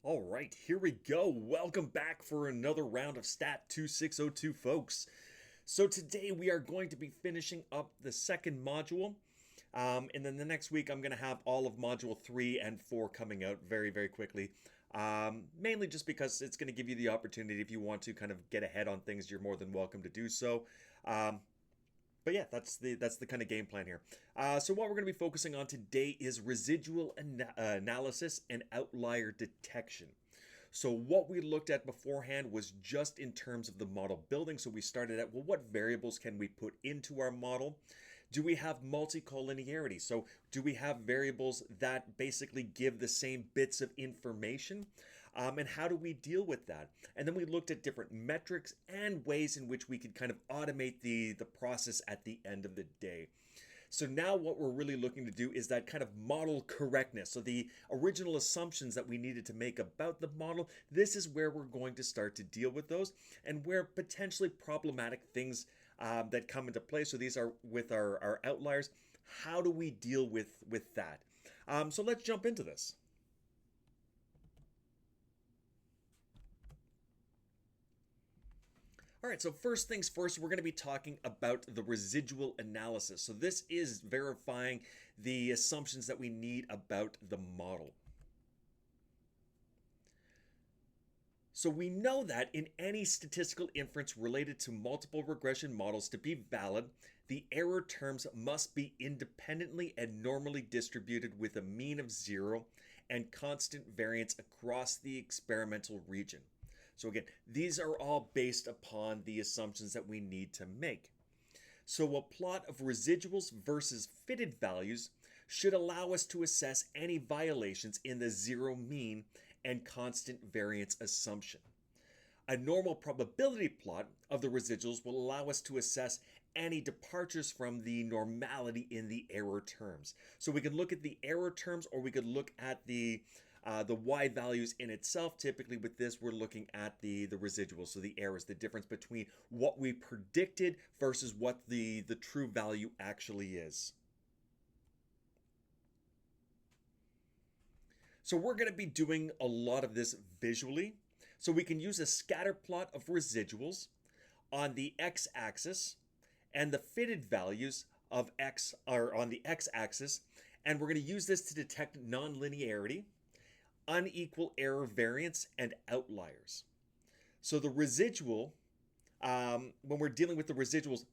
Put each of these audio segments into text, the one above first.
All right, here we go. Welcome back for another round of Stat 2602, folks. So today we are going to be finishing up the second module. And then the next week I'm going to have all of module 3 and 4 coming out very, very quickly. Mainly just because it's going to give you the opportunity, if you want to kind of get ahead on things, you're more than welcome to do so. Um, but yeah, that's the kind of game plan here. So what we're going to be focusing on today is residual analysis and outlier detection. So what we looked at beforehand was just in terms of the model building. So we started at, well, what variables can we put into our model? Do we have multicollinearity? So do we have variables that basically give the same bits of information? And how do we deal with that? And then we looked at different metrics and ways in which we could kind of automate the process at the end of the day. So now what we're really looking to do is that kind of model correctness. So the original assumptions that we needed to make about the model, this is where we're going to start to deal with those and where potentially problematic things that come into play. So these are with our outliers. How do we deal with that? So let's jump into this. All right, so first things first, we're going to be talking about the residual analysis. So this is verifying the assumptions that we need about the model. So we know that in any statistical inference related to multiple regression models to be valid, the error terms must be independently and normally distributed with a mean of 0 and constant variance across the experimental region. So again, these are all based upon the assumptions that we need to make. So a plot of residuals versus fitted values should allow us to assess any violations in the zero mean and constant variance assumption. A normal probability plot of the residuals will allow us to assess any departures from the normality in the error terms. So we can look at the error terms, or we could look at the y values in itself. Typically with this, we're looking at the residuals, so the errors, the difference between what we predicted versus what the true value actually is. So we're going to be doing a lot of this visually. So we can use a scatter plot of residuals on the x-axis and the fitted values of x are on the x-axis, and we're going to use this to detect nonlinearity, unequal error variance, and outliers. So the residual, when we're dealing with the residuals,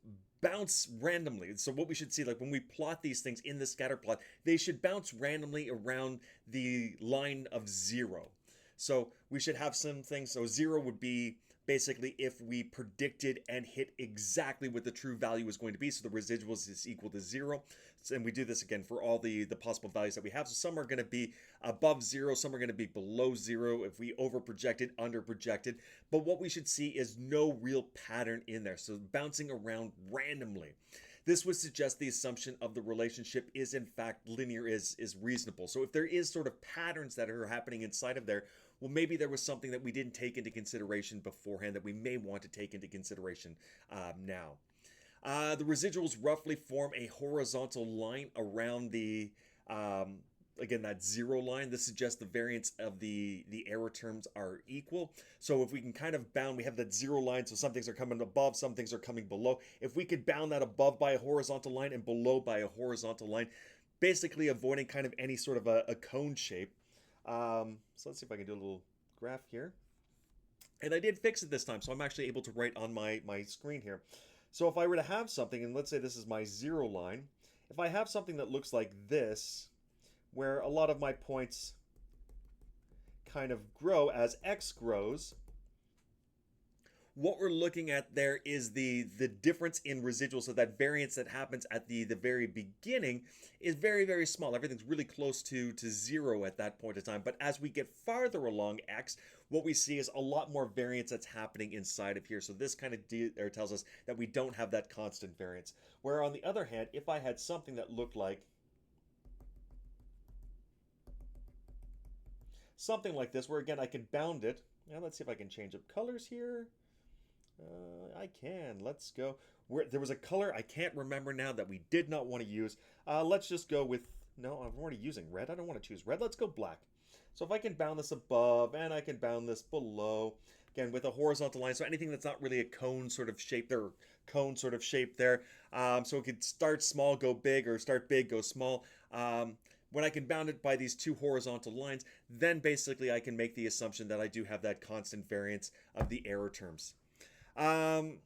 bounce randomly. So what we should see, like when we plot these things in the scatter plot, they should bounce randomly around the line of 0. So we should have some things. So 0 would be basically if we predicted and hit exactly what the true value is going to be. So the residuals is equal to 0. And we do this again for all the possible values that we have. So some are going to be above 0, some are going to be below 0 if we over projected, under projected. But what we should see is no real pattern in there. So bouncing around randomly. This would suggest the assumption of the relationship is in fact linear, is reasonable. So if there is sort of patterns that are happening inside of there, well, maybe there was something that we didn't take into consideration beforehand that we may want to take into consideration now. The residuals roughly form a horizontal line around the again, that 0 line. This suggests the variance of the error terms are equal. So if we can kind of bound, we have that 0 line, so some things are coming above, some things are coming below. If we could bound that above by a horizontal line and below by a horizontal line, basically avoiding kind of any sort of a cone shape. So let's see if I can do a little graph here. And I did fix it this time, so I'm actually able to write on my screen here. So if I were to have something, and let's say this is my 0 line, if I have something that looks like this, where a lot of my points kind of grow as x grows, what we're looking at there is the difference in residual. So that variance that happens at the very beginning is very, very small. Everything's really close to 0 at that point in time. But as we get farther along x, what we see is a lot more variance that's happening inside of here. So this kind of tells us that we don't have that constant variance. Where on the other hand, if I had something that looked like something like this, where again I can bound it. Now let's see if I can change up colors here. I can. Let's go. There was a color I can't remember now that we did not want to use. Let's just go with No, I'm already using red. I don't want to choose red. Let's go black. So if I can bound this above and I can bound this below, again with a horizontal line, so anything that's not really a cone sort of shape there, cone sort of shape there. So it could start small, go big, or start big, go small. When I can bound it by these two horizontal lines, then basically I can make the assumption that I do have that constant variance of the error terms. No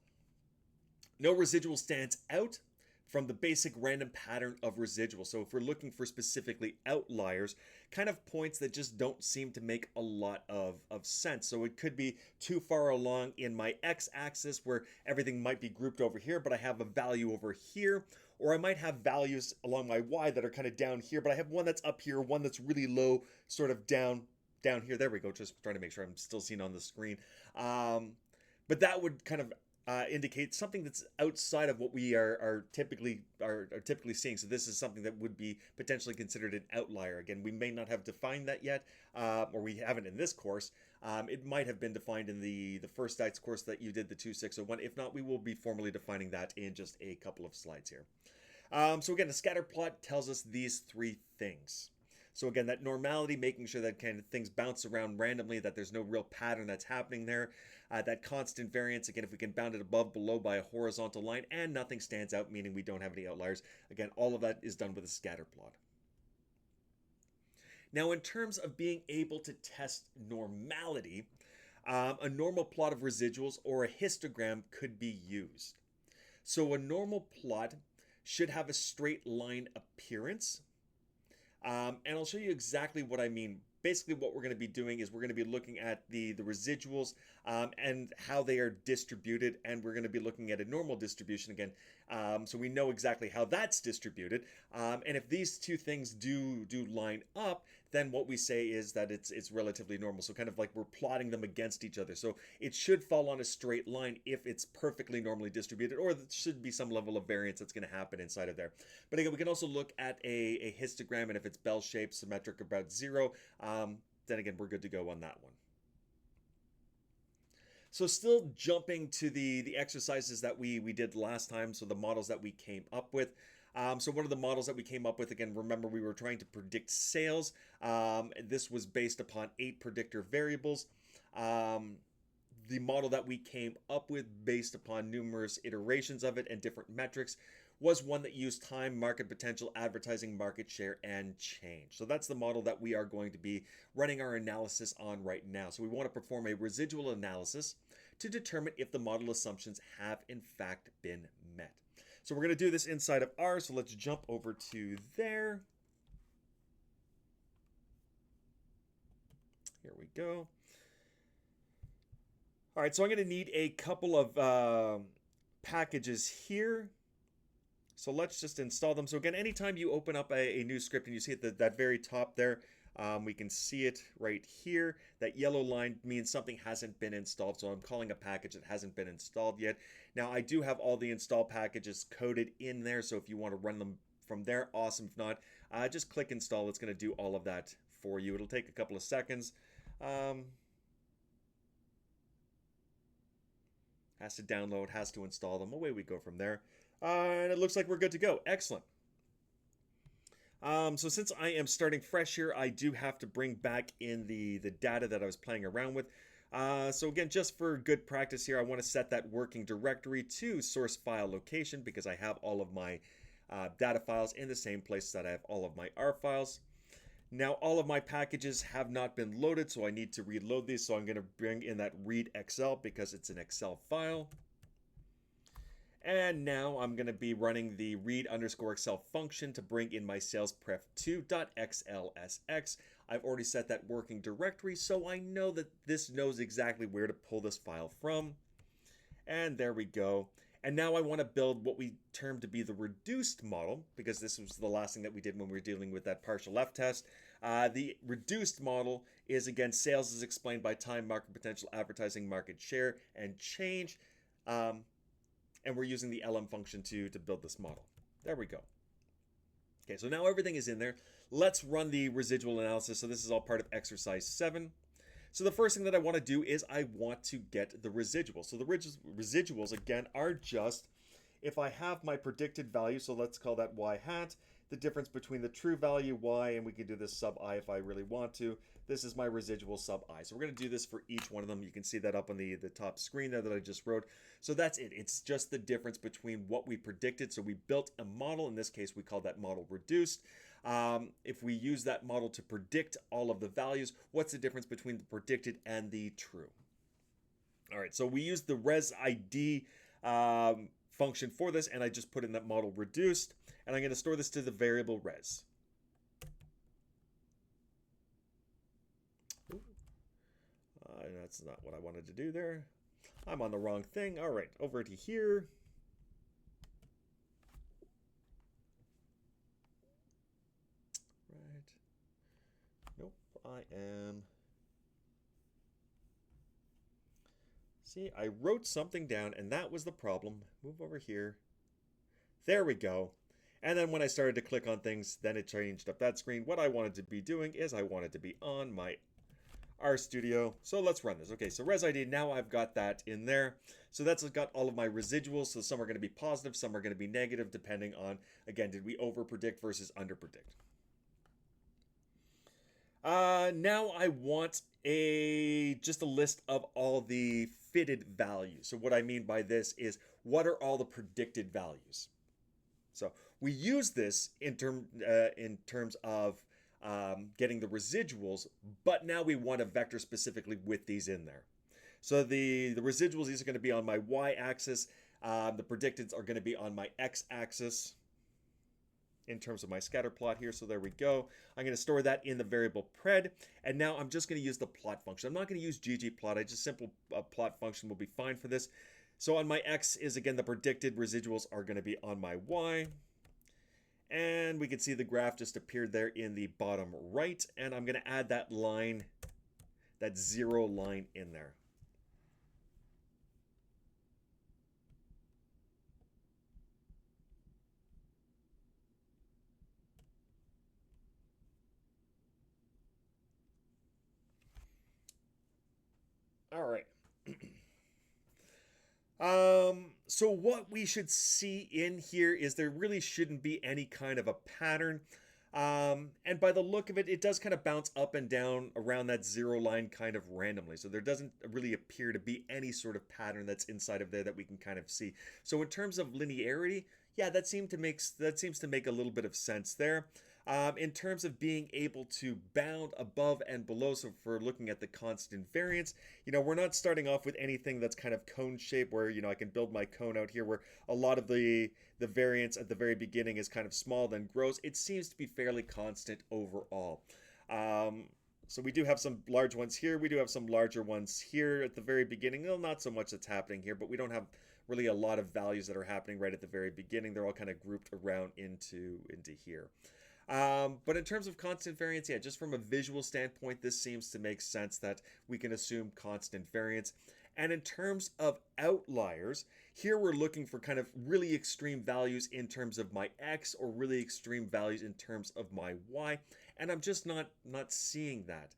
residual stands out from the basic random pattern of residuals. So if we're looking for specifically outliers, kind of points that just don't seem to make a lot of sense. So it could be too far along in my x-axis where everything might be grouped over here, but I have a value over here. Or I might have values along my y that are kind of down here, but I have one that's up here, one that's really low, sort of down here. There we go, just trying to make sure I'm still seen on the screen. But that would kind of indicate something that's outside of what we are typically seeing. So this is something that would be potentially considered an outlier. Again, we may not have defined that yet, or we haven't in this course. It might have been defined in the first DICE course that you did, the 2601. If not, we will be formally defining that in just a couple of slides here. So again, the scatter plot tells us these three things. So again, that normality, making sure that kind of things bounce around randomly, that there's no real pattern that's happening there. That constant variance, again, if we can bound it above, below by a horizontal line, and nothing stands out, meaning we don't have any outliers. Again, all of that is done with a scatter plot. Now, in terms of being able to test normality, a normal plot of residuals or a histogram could be used. So a normal plot should have a straight line appearance. And I'll show you exactly what I mean. Basically, what we're going to be doing is we're going to be looking at the residuals and how they are distributed, and we're going to be looking at a normal distribution again, so we know exactly how that's distributed. And if these two things do line up, then what we say is that it's relatively normal. So kind of like we're plotting them against each other. So it should fall on a straight line if it's perfectly normally distributed, or there should be some level of variance that's going to happen inside of there. But again, we can also look at a histogram, and if it's bell-shaped, symmetric, about 0, then again, we're good to go on that one. So still jumping to the exercises that we did last time, so the models that we came up with. So one of the models that we came up with, again, remember we were trying to predict sales. This was based upon 8 predictor variables. The model that we came up with based upon numerous iterations of it and different metrics was one that used time, market potential, advertising, market share, and change. So that's the model that we are going to be running our analysis on right now. So we want to perform a residual analysis to determine if the model assumptions have in fact been met. So we're going to do this inside of R, so let's jump over to there. Here we go. All right, so I'm going to need a couple of packages here. So let's just install them. So again, anytime you open up a new script and you see at that very top there, we can see it right here. That yellow line means something hasn't been installed. So I'm calling a package that hasn't been installed yet. Now I do have all the install packages coded in there. So if you want to run them from there, awesome. If not, just click install. It's going to do all of that for you. It'll take a couple of seconds. Has to download, has to install them. Away we go from there. And it looks like we're good to go. Excellent. So since I am starting fresh here, I do have to bring back in the data that I was playing around with. So again, just for good practice here, I want to set that working directory to source file location because I have all of my data files in the same place that I have all of my R files. Now, all of my packages have not been loaded, so I need to reload these. So I'm going to bring in that read Excel because it's an Excel file. And now I'm going to be running the read_Excel function to bring in my salespref2.xlsx. I've already set that working directory, so I know that this knows exactly where to pull this file from. And there we go. And now I want to build what we term to be the reduced model, because this was the last thing that we did when we were dealing with that partial F test. The reduced model is, again, sales is explained by time, market potential, advertising, market share, and change. And we're using the LM function to build this model. There we go. Okay, so now everything is in there. Let's run the residual analysis. So this is all part of exercise 7. So the first thing that I want to do is I want to get the residuals. So the residuals, again, are just if I have my predicted value, so let's call that y hat, the difference between the true value y, and we can do this sub I if I really want to. This is my residual sub I. So we're going to do this for each one of them. You can see that up on the top screen there that I just wrote. So that's it. It's just the difference between what we predicted. So we built a model. In this case, we call that model reduced. If we use that model to predict all of the values, what's the difference between the predicted and the true? All right, so we use the resID function for this, and I just put in that model reduced, and I'm going to store this to the variable res. That's not what I wanted to do there. I'm on the wrong thing. All right, over to here. Right. Nope, I am. See, I wrote something down, and that was the problem. Move over here. There we go. And then when I started to click on things, then it changed up that screen. What I wanted to be doing is I wanted to be on my RStudio. So let's run this. Okay, so resID, now I've got that in there. So that's got all of my residuals. So some are going to be positive, some are going to be negative, depending on, again, did we over-predict versus under-predict. Now I want just a list of all the fitted values. So what I mean by this is, what are all the predicted values? So we use this in terms of getting the residuals, but now we want a vector specifically with these in there. So the residuals, these are going to be on my y-axis. The predicteds are going to be on my x-axis in terms of my scatter plot here. So there we go. I'm going to store that in the variable pred. And now I'm just going to use the plot function. I'm not going to use ggplot. Just simple plot function will be fine for this. So on my x is, again, the predicted residuals are going to be on my y. And we can see the graph just appeared there in the bottom right. And I'm going to add that line, that 0 line in there. All right. So what we should see in here is there really shouldn't be any kind of a pattern. And by the look of it, it does kind of bounce up and down around that 0 line kind of randomly. So there doesn't really appear to be any sort of pattern that's inside of there that we can kind of see. So in terms of linearity, yeah, that seems to make a little bit of sense there. In terms of being able to bound above and below, so for looking at the constant variance, we're not starting off with anything that's kind of cone shape where, I can build my cone out here where a lot of the variance at the very beginning is kind of small, then grows. It seems to be fairly constant overall. So we do have some large ones here. We do have some larger ones here at the very beginning. Well, not so much that's happening here, but we don't have really a lot of values that are happening right at the very beginning. They're all kind of grouped around into here. But in terms of constant variance, yeah, just from a visual standpoint, this seems to make sense that we can assume constant variance. And in terms of outliers, here we're looking for kind of really extreme values in terms of my x or really extreme values in terms of my y. And I'm just not seeing that.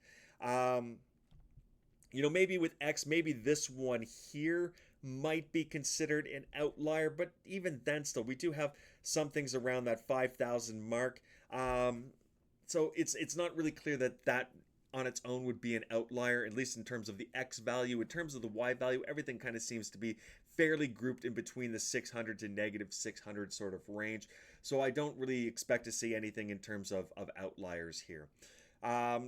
Maybe with x, maybe this one here might be considered an outlier, but even then still, we do have some things around that 5,000 mark. So it's not really clear that on its own would be an outlier, at least in terms of the x value. In terms of the y value, everything kind of seems to be fairly grouped in between the 600 to negative 600 sort of range. So I don't really expect to see anything in terms of outliers here.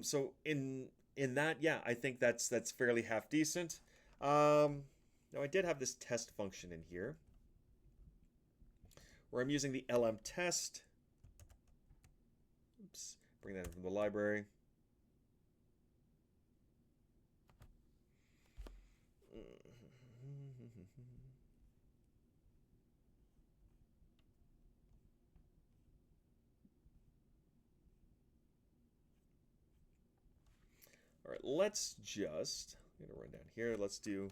So in that, yeah, I think that's fairly half decent. Now I did have this test function in here where I'm using the LM test. Oops, bring that in from the library. All right, let's just, I'm going to run down here. Let's do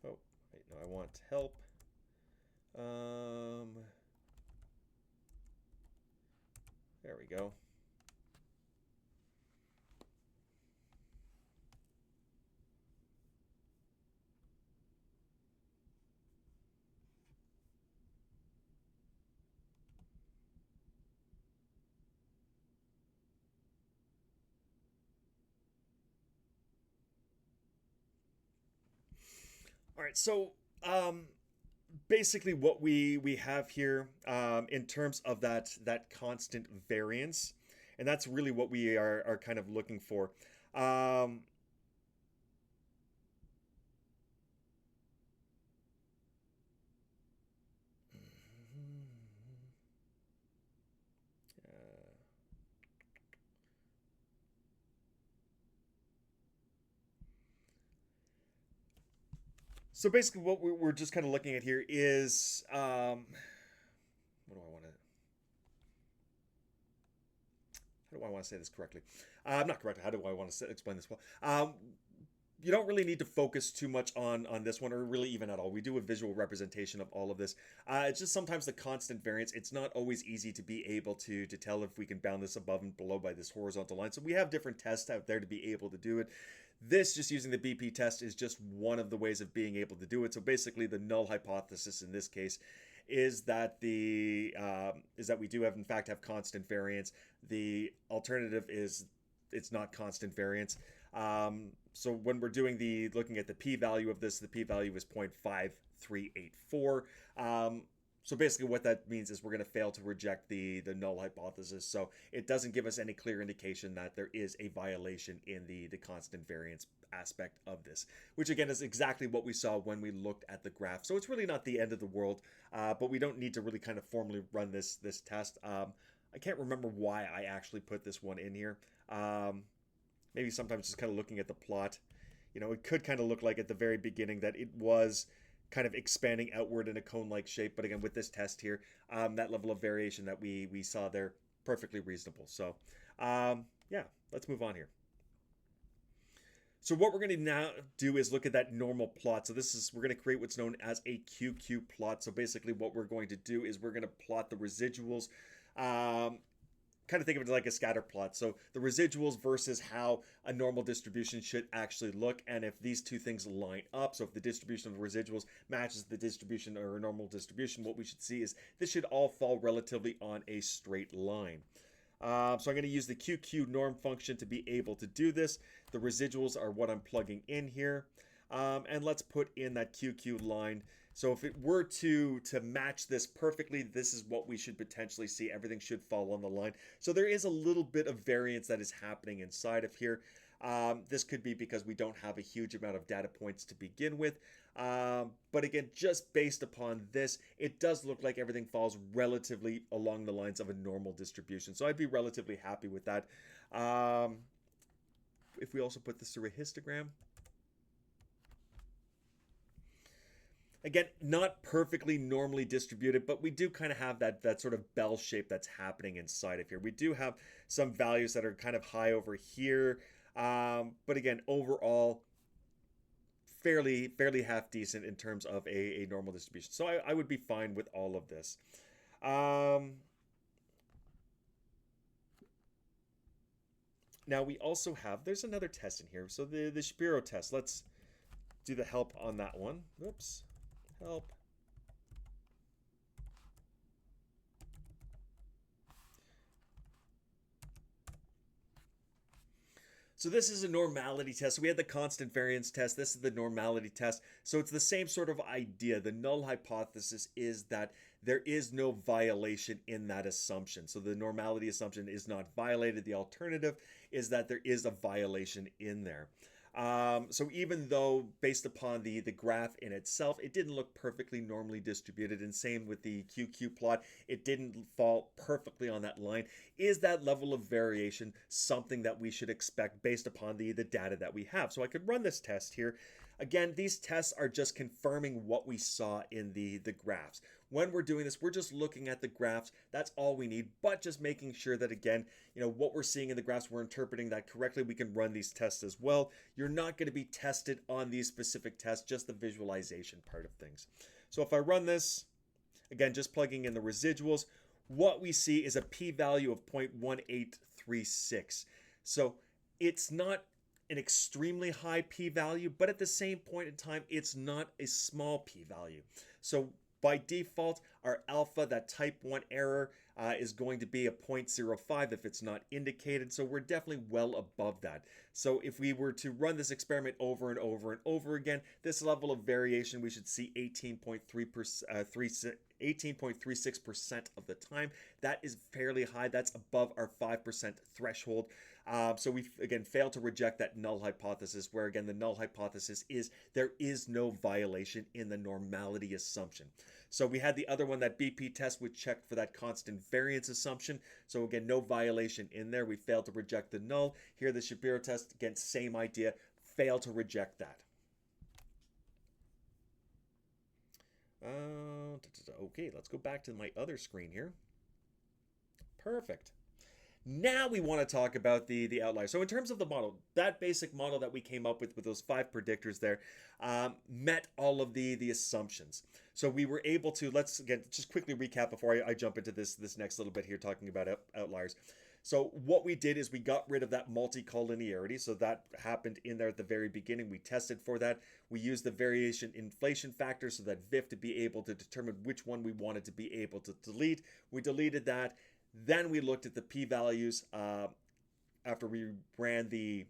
oh, wait, no, I want help. There we go. All right, so um, basically what we have here in terms of that constant variance, and that's really what we are kind of looking for. Um, so basically, what we're just kind of looking at here is what do I want to how do I want to say this correctly? Not correctly. How do I want to explain this well? You don't really need to focus too much on this one, or really even at all. We do a visual representation of all of this. It's just sometimes the constant variance. It's not always easy to be able to tell if we can bound this above and below by this horizontal line. So we have different tests out there to be able to do it. This, just using the BP test, is just one of the ways of being able to do it. So basically, the null hypothesis in this case is that we do have in fact have constant variance. The alternative is it's not constant variance. So when we're doing looking at the p-value of this, the p-value is 0.5384. So basically what that means is we're going to fail to reject the null hypothesis. So it doesn't give us any clear indication that there is a violation in the constant variance aspect of this, which again is exactly what we saw when we looked at the graph. So it's really not the end of the world, but we don't need to really kind of formally run this test. I can't remember why I actually put this one in here. Maybe sometimes just kind of looking at the plot, it could kind of look like at the very beginning that it was kind of expanding outward in a cone-like shape. But again, with this test here, that level of variation that we saw there, perfectly reasonable. So yeah, let's move on here. So what we're going to now do is look at that normal plot. So we're going to create what's known as a QQ plot. So basically what we're going to do is we're going to plot the residuals. Kind of think of it like a scatter plot. So the residuals versus how a normal distribution should actually look. And if these two things line up, so if the distribution of the residuals matches the distribution or a normal distribution, what we should see is this should all fall relatively on a straight line. So I'm going to use the QQ norm function to be able to do this. The residuals are what I'm plugging in here. And let's put in that QQ line. So if it were to match this perfectly, this is what we should potentially see. Everything should fall on the line. So there is a little bit of variance that is happening inside of here. This could be because we don't have a huge amount of data points to begin with. But again, just based upon this, it does look like everything falls relatively along the lines of a normal distribution. So I'd be relatively happy with that. If we also put this through a histogram. Again, not perfectly normally distributed, but we do kind of have that sort of bell shape that's happening inside of here. We do have some values that are kind of high over here. But again, overall, fairly half decent in terms of a normal distribution. So I would be fine with all of this. Now we also have, there's another test in here. So the Shapiro test, let's do the help on that one. Whoops, help. So this is a normality test. So we had the constant variance test. This is the normality test. So it's the same sort of idea. The null hypothesis is that there is no violation in that assumption. So the normality assumption is not violated. The alternative is that there is a violation in there. So even though based upon the graph in itself, it didn't look perfectly normally distributed, and same with the QQ plot, it didn't fall perfectly on that line. Is that level of variation something that we should expect based upon the data that we have? So I could run this test here. Again, these tests are just confirming what we saw in the graphs. When we're doing this, we're just looking at the graphs. That's all we need, but just making sure that, again, what we're seeing in the graphs, we're interpreting that correctly. We can run these tests as well. You're not going to be tested on these specific tests, just the visualization part of things. So if I run this, again, just plugging in the residuals, what we see is a p-value of 0.1836. So it's not an extremely high p-value, but at the same point in time, it's not a small p-value. So By default, our alpha, that type 1 error, is going to be a 0.05 if it's not indicated. So we're definitely well above that. So if we were to run this experiment over and over and over again, this level of variation, we should see 18.36% of the time. That is fairly high. That's above our 5% threshold. So we, again, failed to reject that null hypothesis, where, again, the null hypothesis is there is no violation in the normality assumption. So we had the other one, that BP test, which checked for that constant variance assumption. So, again, no violation in there. We failed to reject the null. Here, the Shapiro test, again, same idea, failed to reject that. Okay, let's go back to my other screen here. Perfect. Now we want to talk about the outlier. So in terms of the model, that basic model that we came up with those 5 predictors there, met all of the assumptions. So we were able to, let's again just quickly recap before I jump into this next little bit here talking about outliers. So what we did is we got rid of that multicollinearity. So that happened in there at the very beginning. We tested for that. We used the variation inflation factor, so that VIF, to be able to determine which one we wanted to be able to delete. We deleted that. Then we looked at the p-values after we ran the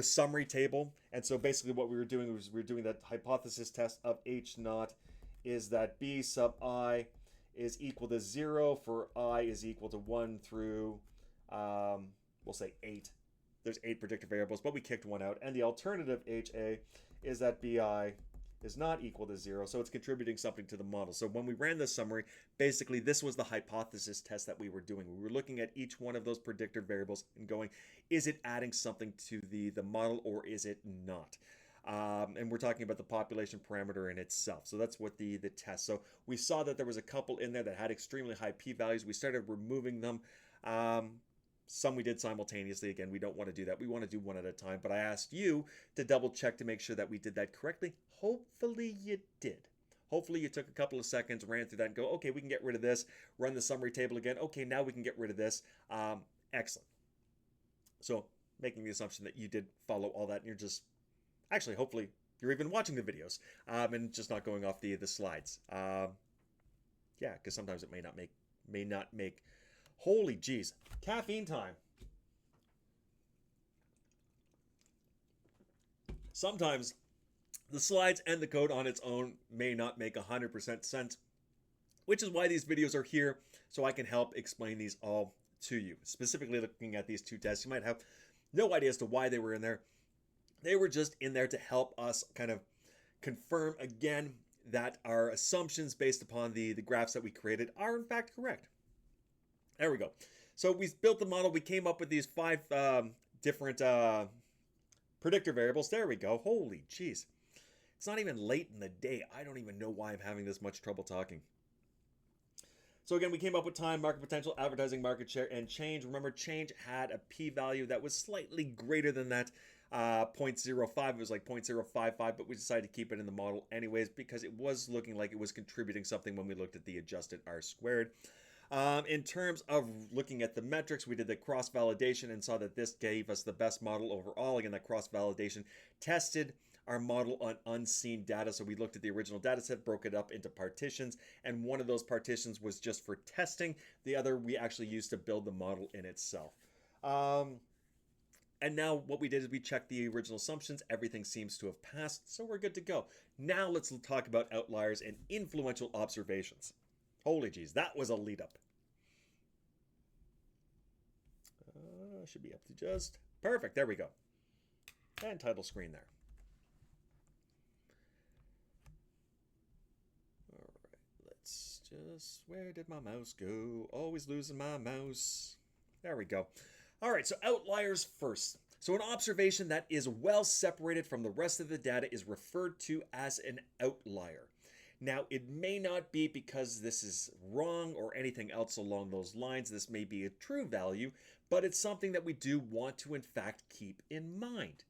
summary table. And so basically what we were doing was we were doing that hypothesis test of H naught is that B sub I is equal to 0 for I is equal to 1 through, we'll say 8. There's 8 predictor variables, but we kicked one out. And the alternative HA is that BI is not equal to 0, so it's contributing something to the model. So when we ran this summary, basically this was the hypothesis test that we were doing. We were looking at each one of those predictor variables and going, is it adding something to the model or is it not? And we're talking about the population parameter in itself. So that's what the test. So we saw that there was a couple in there that had extremely high p-values. We started removing them. Some we did simultaneously. Again, we don't want to do that. We want to do one at a time. But I asked you to double check to make sure that we did that correctly. Hopefully you did. Hopefully you took a couple of seconds, ran through that and go, okay, we can get rid of this. Run the summary table again. Okay, now we can get rid of this. Excellent. So making the assumption that you did follow all that and you're just, actually, hopefully you're even watching the videos and just not going off the slides. Yeah, because sometimes it may not make. Holy jeez, caffeine time. Sometimes the slides and the code on its own may not make 100% sense, which is why these videos are here, so I can help explain these all to you. Specifically looking at these 2 tests, you might have no idea as to why they were in there. They were just in there to help us kind of confirm again that our assumptions based upon the graphs that we created are in fact correct. There we go. So we built the model. We came up with these 5 different predictor variables. There we go. Holy jeez. It's not even late in the day. I don't even know why I'm having this much trouble talking. So again, we came up with time, market potential, advertising, market share, and change. Remember, change had a p-value that was slightly greater than that 0.05. It was like 0.055, but we decided to keep it in the model anyways because it was looking like it was contributing something when we looked at the adjusted R squared. In terms of looking at the metrics, we did the cross-validation and saw that this gave us the best model overall. Again, that cross-validation tested our model on unseen data. So we looked at the original data set, broke it up into partitions, and one of those partitions was just for testing. The other we actually used to build the model in itself. And now what we did is we checked the original assumptions. Everything seems to have passed, so we're good to go. Now let's talk about outliers and influential observations. Holy jeez, that was a lead up. Should be up to just perfect. There we go. And title screen there. All right, let's just, where did my mouse go? Always losing my mouse. There we go. All right, so outliers first. So an observation that is well separated from the rest of the data is referred to as an outlier. Now, it may not be because this is wrong or anything else along those lines. This may be a true value, but it's something that we do want to, in fact, keep in mind.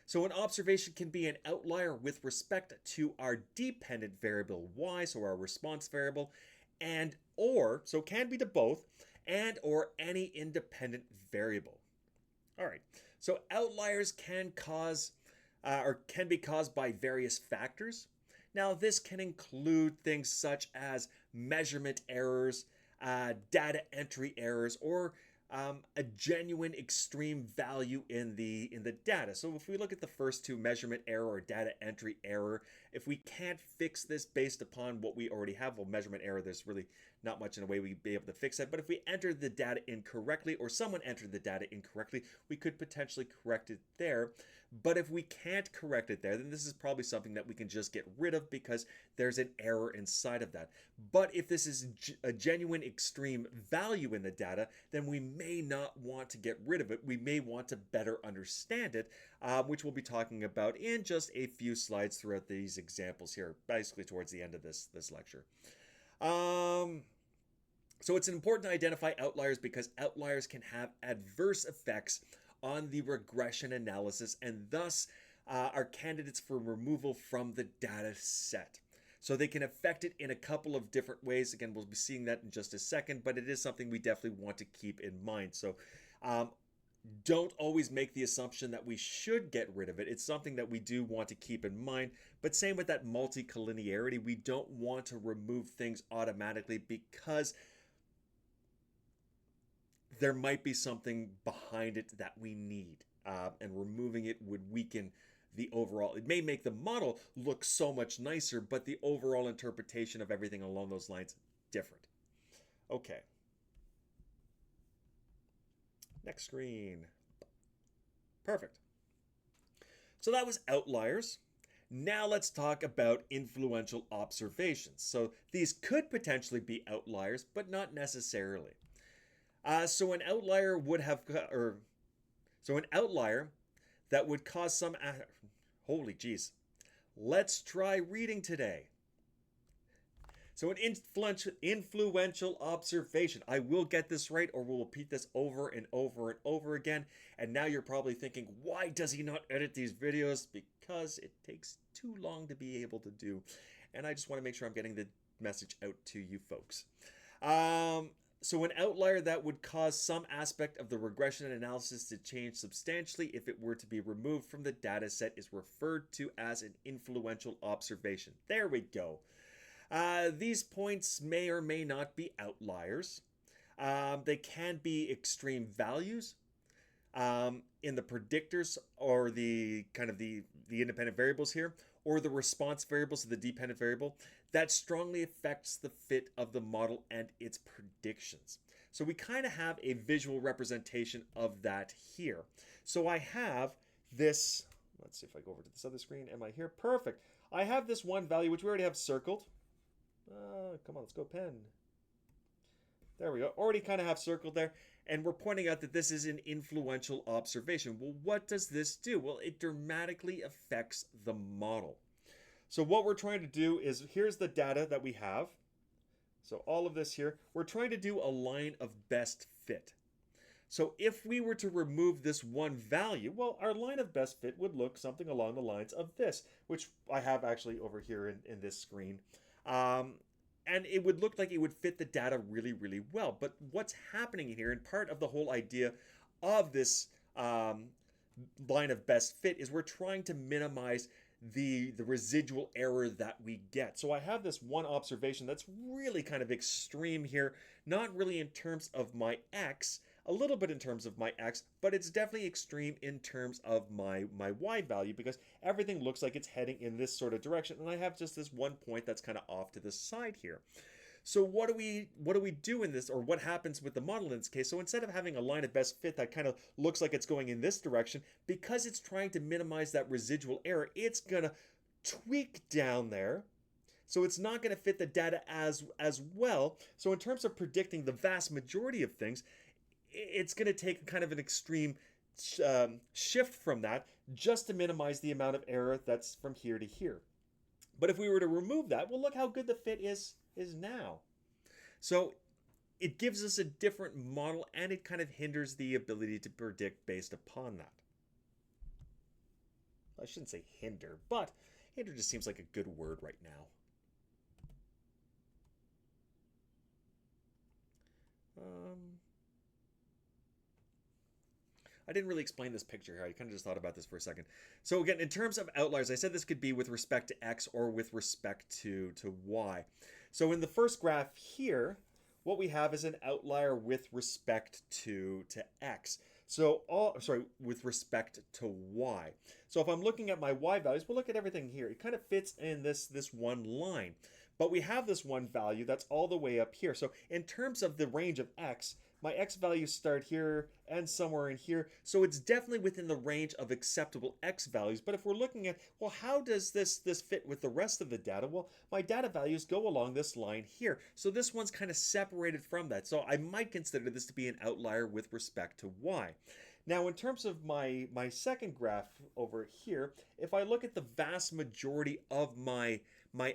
So an observation can be an outlier with respect to our dependent variable y, so our response variable, and or, so it can be to both, and or any independent variable. All right, so outliers can cause or can be caused by various factors. Now, this can include things such as measurement errors, data entry errors, or a genuine extreme value in the data. So if we look at the first two, measurement error or data entry error, if we can't fix this based upon what we already have, well, measurement error, there's really not much in a way we'd be able to fix that. But if we entered the data incorrectly or someone entered the data incorrectly, we could potentially correct it there. But if we can't correct it there, then this is probably something that we can just get rid of because there's an error inside of that. But if this is a genuine extreme value in the data, then we may not want to get rid of it. We may want to better understand it, which we'll be talking about in just a few slides throughout these examples here, basically towards the end of this lecture. So it's important to identify outliers because outliers can have adverse effects on the regression analysis and thus are candidates for removal from the data set. So they can affect it in a couple of different ways. Again, we'll be seeing that in just a second, but it is something we definitely want to keep in mind. So don't always make the assumption that we should get rid of it. It's something that we do want to keep in mind. But same with that multicollinearity, we don't want to remove things automatically because there might be something behind it that we need, and removing it would weaken the overall. It may make the model look so much nicer, but the overall interpretation of everything along those lines different. Okay. Next screen. Perfect. So that was outliers. Now let's talk about influential observations. So these could potentially be outliers, but not necessarily. So an outlier would have, an outlier that would cause some, holy jeez, let's try reading today. So an influential observation, I will get this right or we'll repeat this over and over and over again. And now you're probably thinking, why does he not edit these videos? Because it takes too long to be able to do. And I just want to make sure I'm getting the message out to you folks. So an outlier that would cause some aspect of the regression analysis to change substantially if it were to be removed from the data set is referred to as an influential observation. There we go. These points may or may not be outliers. They can be extreme values in the predictors or the independent variables here, or the response variables of the dependent variable that strongly affects the fit of the model and its predictions. So we kind of have a visual representation of that here. So I have this, let's see if I go over to this other screen. Am I here? Perfect. I have this one value, which we already have circled. Come on, let's go pen. There we go. Already kind of have circled there. And we're pointing out that this is an influential observation. Well, what does this do? Well, it dramatically affects the model. So what we're trying to do is, here's the data that we have. So all of this here, we're trying to do a line of best fit. So if we were to remove this one value, well, our line of best fit would look something along the lines of this, which I have actually over here in this screen. And it would look like it would fit the data really, really well. But what's happening here, and part of the whole idea of this line of best fit, is we're trying to minimize the residual error that we get. So I have this one observation that's really kind of extreme here, not really in terms of my x, a little bit in terms of my x, but it's definitely extreme in terms of my y value because everything looks like it's heading in this sort of direction, and I have just this one point that's kind of off to the side here. So what do we do in this, or what happens with the model in this case? So instead of having a line of best fit that kind of looks like it's going in this direction, because it's trying to minimize that residual error, it's gonna tweak down there. So it's not going to fit the data as well. So in terms of predicting the vast majority of things, it's going to take kind of an extreme shift from that just to minimize the amount of error that's from here to here. But if we were to remove that, well, look how good the fit is now. So it gives us a different model, and it kind of hinders the ability to predict based upon that. I shouldn't say hinder, but hinder just seems like a good word right now. I didn't really explain this picture here. I kind of just thought about this for a second. So again, in terms of outliers, I said this could be with respect to x or with respect to y. So in the first graph here, what we have is an outlier with respect to x. So with respect to y. So if I'm looking at my y values, we'll look at everything here. It kind of fits in this one line. But we have this one value that's all the way up here. So in terms of the range of x, my x values start here and somewhere in here. So it's definitely within the range of acceptable x values. But if we're looking at, well, how does this fit with the rest of the data? Well, my data values go along this line here. So this one's kind of separated from that. So I might consider this to be an outlier with respect to y. Now, in terms of my second graph over here, if I look at the vast majority of my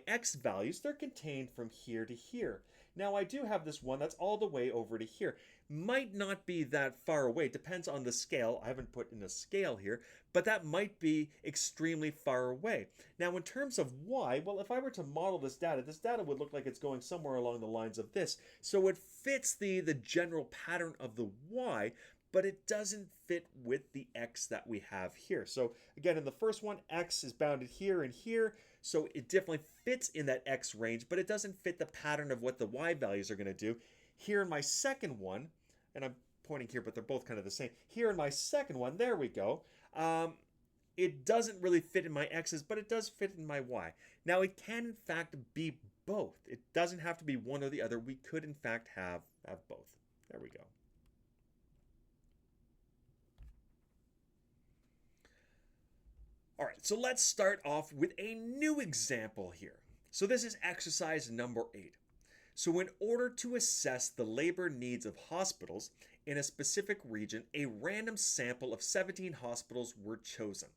x values, they're contained from here to here. Now, I do have this one that's all the way over to here. Might not be that far away. Depends on the scale. I haven't put in a scale here, but that might be extremely far away. Now, in terms of y, well, if I were to model this data would look like it's going somewhere along the lines of this. So it fits the general pattern of the y, but it doesn't fit with the x that we have here. So again, in the first one, x is bounded here and here. So it definitely fits in that x range, but it doesn't fit the pattern of what the y values are going to do. Here in my second one, and I'm pointing here, but they're both kind of the same. Here in my second one, there we go. It doesn't really fit in my x's, but it does fit in my y. Now, it can, in fact, be both. It doesn't have to be one or the other. We could, in fact, have both. There we go. All right, so let's start off with a new example here. So this is exercise number 8. So in order to assess the labor needs of hospitals in a specific region, a random sample of 17 hospitals were chosen.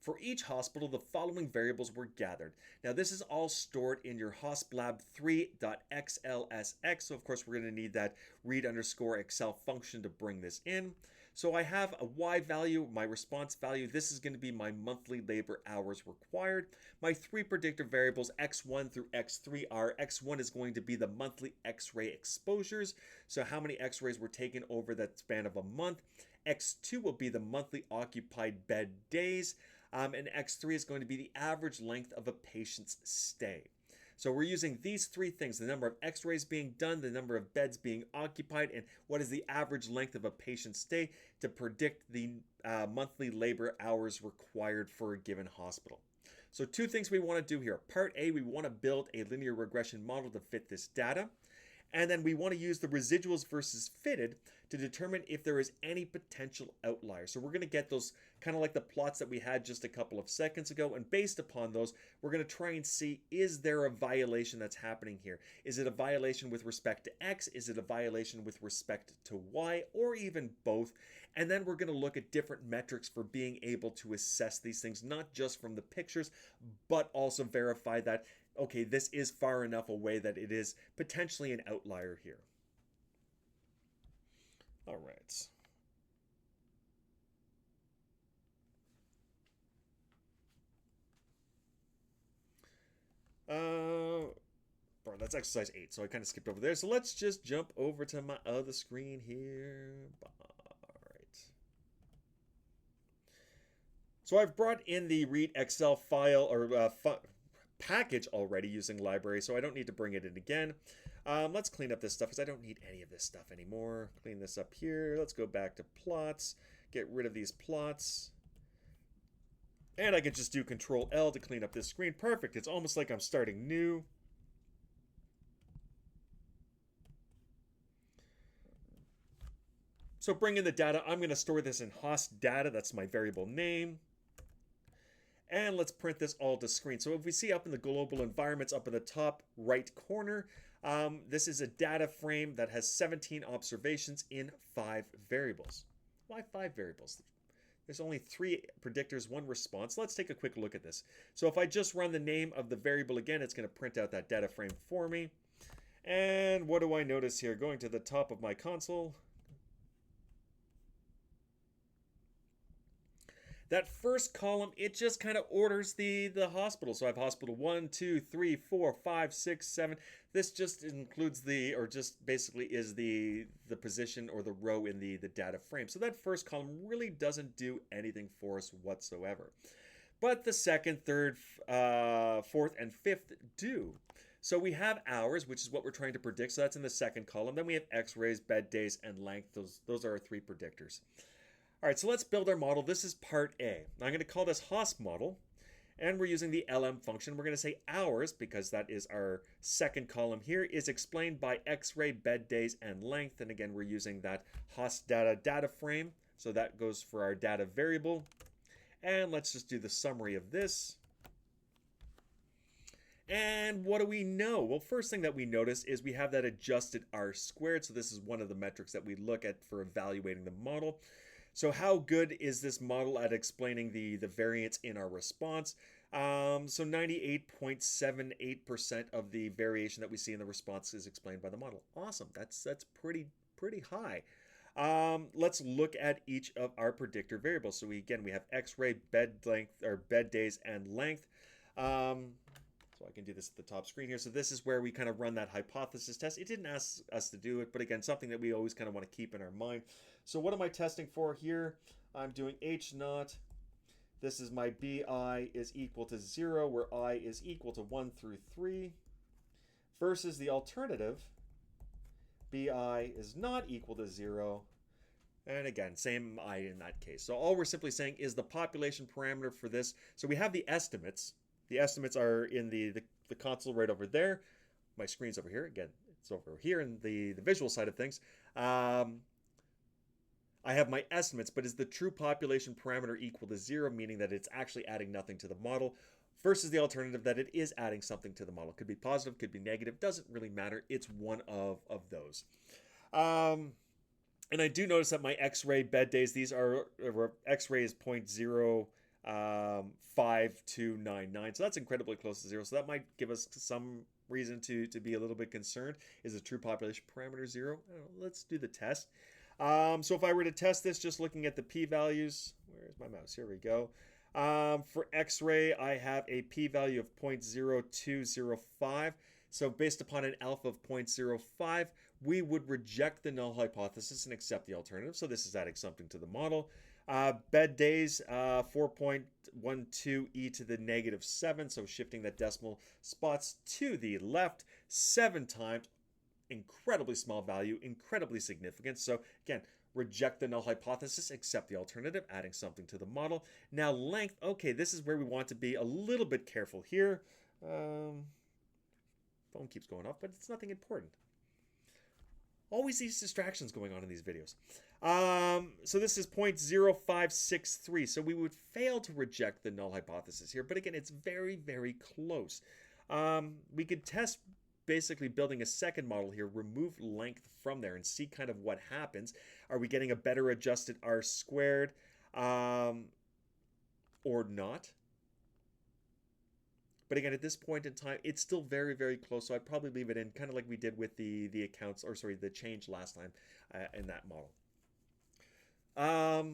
For each hospital, the following variables were gathered. Now this is all stored in your hosplab3.xlsx. So of course we're going to need that read_Excel function to bring this in. So I have a y value, my response value. This is going to be my monthly labor hours required. My 3 predictor variables, x1 through x3, are x1 is going to be the monthly x-ray exposures. So how many x-rays were taken over that span of a month. x2 will be the monthly occupied bed days. And x3 is going to be the average length of a patient's stay. So we're using these 3 things, the number of x-rays being done, the number of beds being occupied, and what is the average length of a patient's stay to predict the monthly labor hours required for a given hospital. So 2 things we want to do here. Part A, we want to build a linear regression model to fit this data. And then we want to use the residuals versus fitted to determine if there is any potential outlier. So we're going to get those kind of like the plots that we had just a couple of seconds ago. And based upon those, we're going to try and see, is there a violation that's happening here? Is it a violation with respect to X? Is it a violation with respect to Y? Or even both? And then we're going to look at different metrics for being able to assess these things, not just from the pictures, but also verify that okay, this is far enough away that it is potentially an outlier here. All right. That's exercise 8, so I kind of skipped over there. So let's just jump over to my other screen here. All right. So I've brought in the read Excel file or package already using library, so I don't need to bring it in again. Let's clean up this stuff because I don't need any of this stuff anymore. Clean this up here. Let's go back to plots, get rid of these plots. And I can just do Control L to clean up this screen. Perfect. It's almost like I'm starting new. So bring in the data. I'm going to store this in host data. That's my variable name. And let's print this all to screen. So if we see up in the global environments up in the top right corner, this is a data frame that has 17 observations in 5 variables. Why 5 variables? There's only 3 predictors, 1 response. Let's take a quick look at this. So if I just run the name of the variable again, it's going to print out that data frame for me. And what do I notice here? Going to the top of my console. That first column, it just kind of orders the hospital. So I have hospital 1, 2, 3, 4, 5, 6, 7. This just includes or just basically is the position or the row in the data frame. So that first column really doesn't do anything for us whatsoever. But the second, third, fourth, and fifth do. So we have hours, which is what we're trying to predict. So that's in the second column. Then we have x-rays, bed days, and length. Those are our three predictors. All right, so let's build our model. This is part A. I'm going to call this HOSP model, and we're using the LM function. We're going to say hours, because that is our second column here, is explained by x-ray, bed days, and length. And again, we're using that HOSP data frame. So that goes for our data variable. And let's just do the summary of this. And what do we know? Well, first thing that we notice is we have that adjusted R squared. So this is one of the metrics that we look at for evaluating the model. So how good is this model at explaining the variance in our response? So 98.78% of the variation that we see in the response is explained by the model. Awesome. That's pretty high. Let's look at each of our predictor variables. So we have x-ray, bed length, or bed days, and length. So I can do this at the top screen here. So this is where we kind of run that hypothesis test. It didn't ask us to do it, but again, something that we always kind of want to keep in our mind. So what am I testing for here? I'm doing H naught. This is my BI is equal to 0, where I is equal to 1 through 3, versus the alternative, BI is not equal to 0. And again, same I in that case. So all we're simply saying is the population parameter for this. So we have the estimates. The estimates are in the console right over there. My screen's over here. Again, it's over here in the visual side of things. I have my estimates, but is the true population parameter equal to 0, meaning that it's actually adding nothing to the model, versus the alternative that it is adding something to the model. Could be positive, could be negative, doesn't really matter. It's one of those. And I do notice that my x-ray bed days, these are, x-ray is 0.05299. So that's incredibly close to 0. So that might give us some reason to be a little bit concerned. Is the true population parameter 0? Let's do the test. So if I were to test this, just looking at the p-values, where's my mouse? Here we go. For x-ray, I have a p-value of 0.0205. So based upon an alpha of 0.05, we would reject the null hypothesis and accept the alternative. So this is adding something to the model. Bed days, 4.12 e to the negative 7. So shifting that decimal spots to the left 7 times. Incredibly small value, incredibly significant. So again, reject the null hypothesis, accept the alternative, adding something to the model. Now length, okay, this is where we want to be a little bit careful here. Phone keeps going off, but it's nothing important. Always these distractions going on in these videos. So this is 0.0563. So we would fail to reject the null hypothesis here. But again, it's very, very close. We could test basically building a second model here, remove length from there and see kind of what happens. Are we getting a better adjusted R squared or not? But again, at this point in time, it's still very, very close. So I'd probably leave it in, kind of like we did with the change last time in that model. All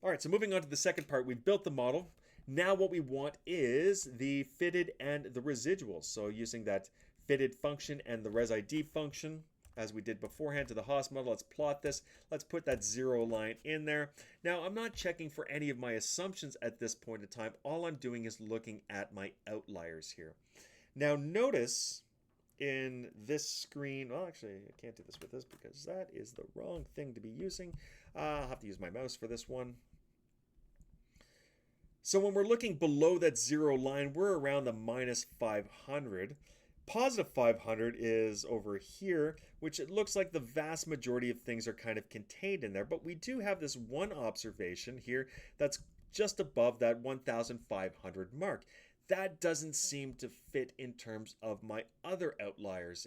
right, so moving on to the second part, we've built the model. Now what we want is the fitted and the residuals. So using that fitted function and the resID function, as we did beforehand to the HOSP model, let's plot this. Let's put that 0 line in there. Now, I'm not checking for any of my assumptions at this point in time. All I'm doing is looking at my outliers here. Now, notice in this screen, well, actually, I can't do this with this because that is the wrong thing to be using. I'll have to use my mouse for this one. So when we're looking below that 0 line, we're around the minus 500. Positive 500 is over here, which it looks like the vast majority of things are kind of contained in there. But we do have this one observation here that's just above that 1,500 mark. That doesn't seem to fit in terms of my other outliers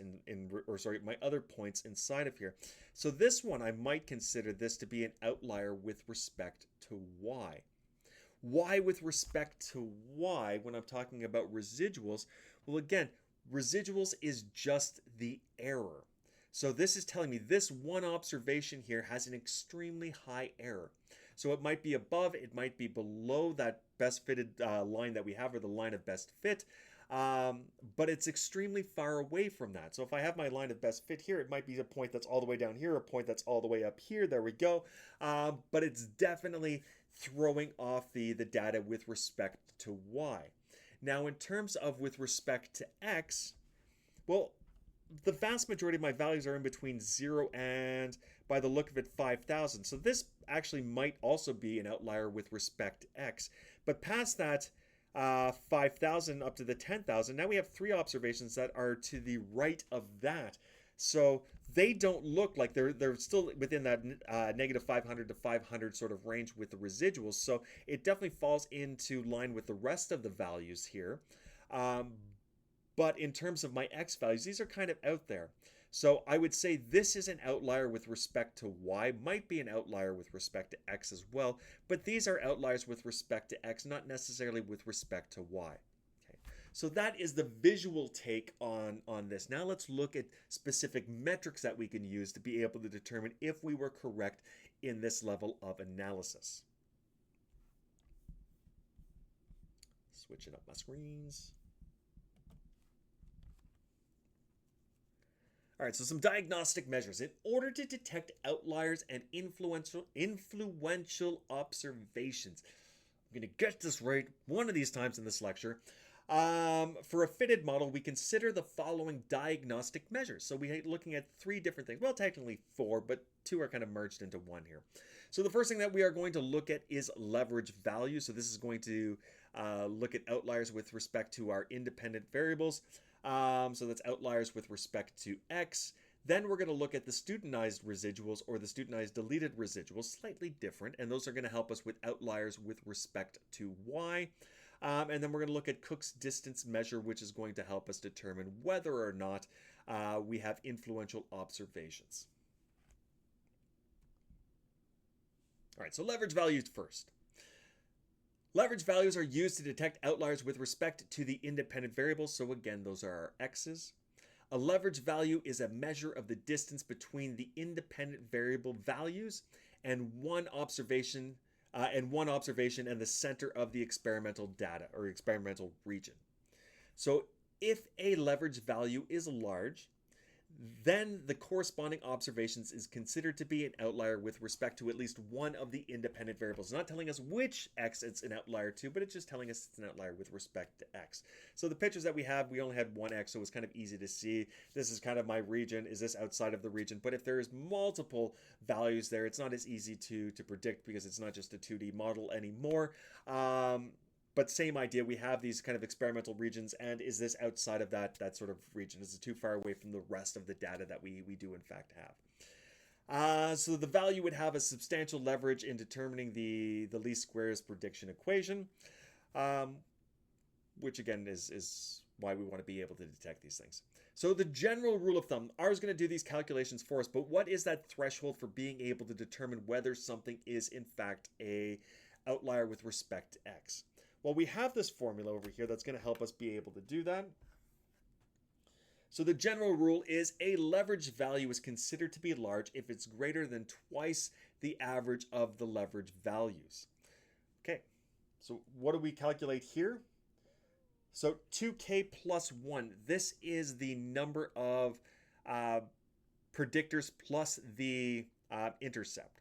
my other points inside of here. So this one, I might consider this to be an outlier with respect to y. Why with respect to y when I'm talking about residuals? Well, again, residuals is just the error. So this is telling me this one observation here has an extremely high error. So it might be above, it might be below that best fitted line that we have, or the line of best fit. But it's extremely far away from that. So if I have my line of best fit here, it might be a point that's all the way down here, a point that's all the way up here. There we go. But it's definitely throwing off the data with respect to y. Now, in terms of with respect to x, well, the vast majority of my values are in between 0 and, by the look of it, 5,000. So this actually might also be an outlier with respect to x. But past that 5,000 up to the 10,000, now we have three observations that are to the right of that. So they don't look like they're still within that negative 500 to 500 sort of range with the residuals. So it definitely falls into line with the rest of the values here. But in terms of my x values, these are kind of out there. So I would say this is an outlier with respect to y, might be an outlier with respect to x as well, but these are outliers with respect to x, not necessarily with respect to y. Okay. So that is the visual take on this. Now let's look at specific metrics that we can use to be able to determine if we were correct in this level of analysis. Switching up my screens. All right, so some diagnostic measures. In order to detect outliers and influential observations, I'm going to get this right one of these times in this lecture. For a fitted model, we consider the following diagnostic measures. So we're looking at three different things. Well, technically four, but two are kind of merged into one here. So the first thing that we are going to look at is leverage value. So this is going to look at outliers with respect to our independent variables. So that's outliers with respect to x. Then we're going to look at the studentized residuals, or the studentized deleted residuals, slightly different, and those are going to help us with outliers with respect to y. And then we're going to look at Cook's distance measure, which is going to help us determine whether or not we have influential observations. All right, so leverage values first. Leverage values are used to detect outliers with respect to the independent variables. So again, those are our x's. A leverage value is a measure of the distance between the independent variable values and one observation and the center of the experimental data or experimental region. So if a leverage value is large, then the corresponding observations is considered to be an outlier with respect to at least one of the independent variables. It's not telling us which x it's an outlier to, but it's just telling us it's an outlier with respect to x. So the pictures that we have, we only had one x, so it's kind of easy to see. This is kind of my region. Is this outside of the region? But if there's multiple values there, it's not as easy to predict because it's not just a 2D model anymore. But same idea, we have these kind of experimental regions, and is this outside of that sort of region? Is it too far away from the rest of the data that we do in fact have? So the value would have a substantial leverage in determining the least squares prediction equation, which again is why we want to be able to detect these things. So the general rule of thumb, R is going to do these calculations for us, but what is that threshold for being able to determine whether something is in fact a outlier with respect to x? Well, we have this formula over here that's going to help us be able to do that. So the general rule is a leverage value is considered to be large if it's greater than twice the average of the leverage values. Okay, so what do we calculate here? So 2k plus 1, this is the number of predictors plus the intercept.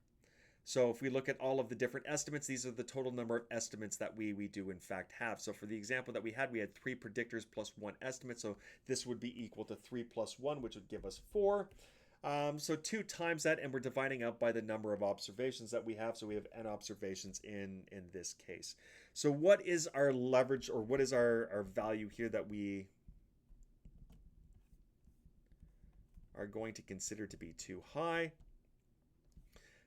So if we look at all of the different estimates, these are the total number of estimates that we do in fact have. So for the example that we had 3 predictors plus 1 estimate. So this would be equal to 3 plus 1, which would give us 4. So 2 times that, and we're dividing out by the number of observations that we have. So we have n observations in this case. So what is our leverage, or what is our value here that we are going to consider to be too high?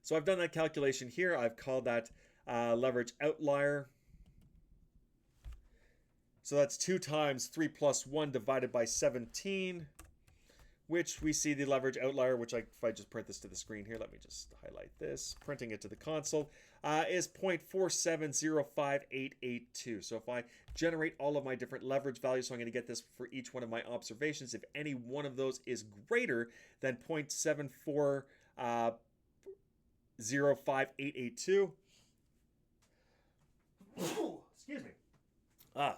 So I've done that calculation here. I've called that leverage outlier. So that's 2 times 3 plus 1 divided by 17, which we see the leverage outlier, which if I just print this to the screen here, let me just highlight this, printing it to the console, is 0.4705882. So if I generate all of my different leverage values, so I'm going to get this for each one of my observations. If any one of those is greater than 0.7405882, Excuse me.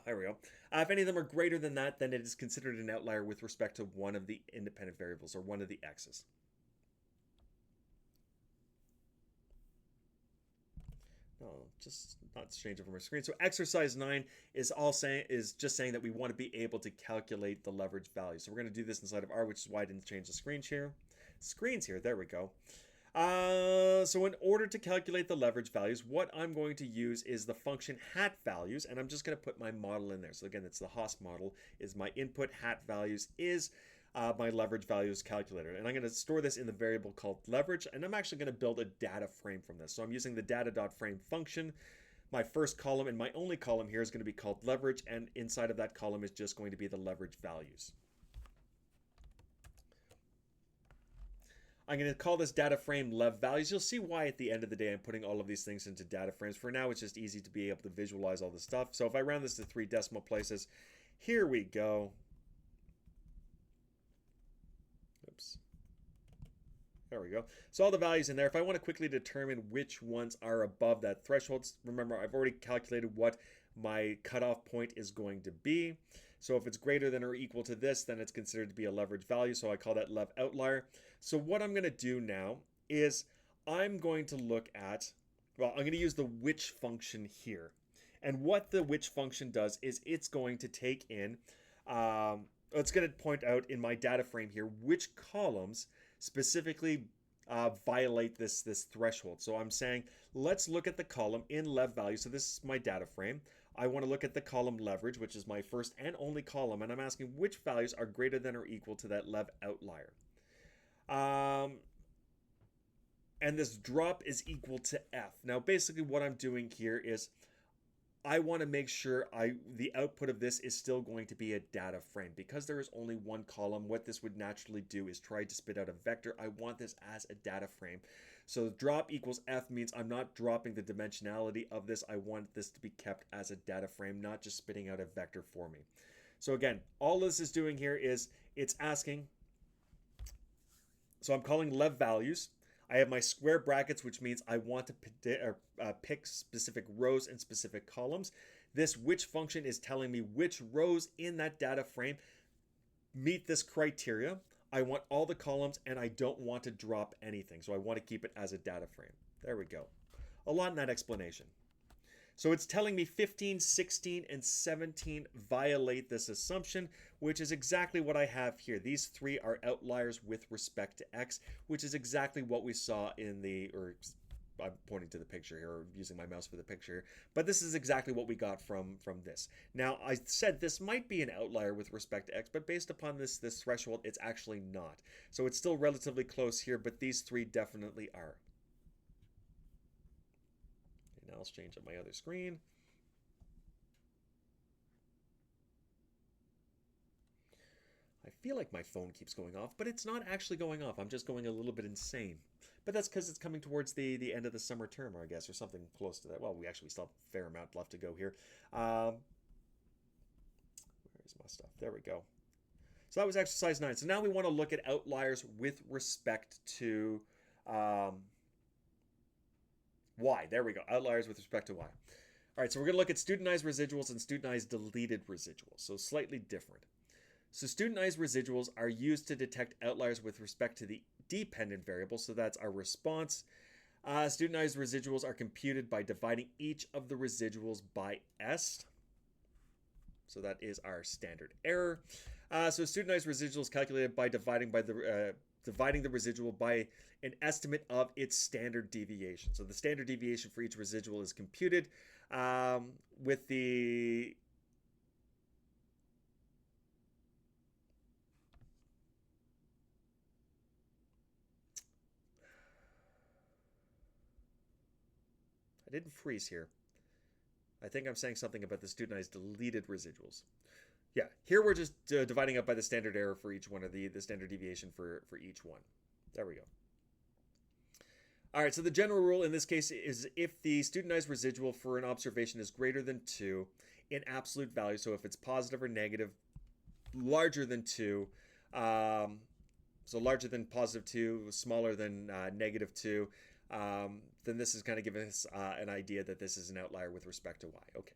There we go. If any of them are greater than that, then it is considered an outlier with respect to one of the independent variables or one of the x's. No, just not change over my screen. So exercise 9 is just saying that we want to be able to calculate the leverage value. So we're going to do this inside of R, which is why I didn't change the screens here. There we go. So in order to calculate the leverage values, what I'm going to use is the function hat values, and I'm just going to put my model in there. So again, it's the Haas model, is my input, hat values is my leverage values calculator. And I'm going to store this in the variable called leverage, and I'm actually going to build a data frame from this. So I'm using the data.frame function. My first column and my only column here is going to be called leverage, and inside of that column is just going to be the leverage values. I'm going to call this data frame lev values. You'll see why at the end of the day I'm putting all of these things into data frames. For now, it's just easy to be able to visualize all this stuff. So if I round this to 3 decimal places, here we go. Oops. There we go. So all the values in there. If I want to quickly determine which ones are above that threshold, remember I've already calculated what my cutoff point is going to be. So if it's greater than or equal to this, then it's considered to be a leverage value. So I call that lev outlier. So what I'm going to do now is I'm going to look at, well, I'm going to use the which function here. And what the which function does is it's going to take in, it's going to point out in my data frame here which columns specifically violate this threshold. So I'm saying, let's look at the column in lev value. So this is my data frame. I want to look at the column leverage, which is my first and only column, and I'm asking which values are greater than or equal to that lev outlier. And this drop is equal to F. Now, basically what I'm doing here is I want to make sure the output of this is still going to be a data frame. Because there is only one column, what this would naturally do is try to spit out a vector. I want this as a data frame. So drop equals F means I'm not dropping the dimensionality of this. I want this to be kept as a data frame, not just spitting out a vector for me. So again, all this is doing here is it's asking, so I'm calling lev values. I have my square brackets, which means I want to pick specific rows and specific columns. This which function is telling me which rows in that data frame meet this criteria. I want all the columns and I don't want to drop anything. So I want to keep it as a data frame. There we go. A lot in that explanation. So it's telling me 15, 16, and 17 violate this assumption, which is exactly what I have here. These 3 are outliers with respect to x, which is exactly what we saw in the, or I'm pointing to the picture here, or using my mouse for the picture here, but this is exactly what we got from this. Now, I said this might be an outlier with respect to x, but based upon this threshold, it's actually not. So it's still relatively close here, but these 3 definitely are. Now let's change up my other screen. I feel like my phone keeps going off, but it's not actually going off. I'm just going a little bit insane. But that's because it's coming towards the end of the summer term, I guess, or something close to that. Well, we actually still have a fair amount left to go here. Where's my stuff? There we go. So that was exercise 9. So now we want to look at outliers with respect to Y. There we go. Outliers with respect to Y. All right, so we're going to look at studentized residuals and studentized deleted residuals. So slightly different. So studentized residuals are used to detect outliers with respect to the dependent variable. So that's our response. Studentized residuals are computed by dividing each of the residuals by S. So that is our standard error. So studentized residuals calculated by dividing the residual by an estimate of its standard deviation. So the standard deviation for each residual is computed with the I didn't freeze here. I think I'm saying something about the studentized deleted residuals. Yeah, here we're just dividing up by the standard error for each one of the standard deviation for each one. There we go. All right, so the general rule in this case is if the studentized residual for an observation is greater than 2 in absolute value, so if it's positive or negative, larger than 2, so larger than positive 2, smaller than negative 2, then this is kind of giving us an idea that this is an outlier with respect to y. Okay.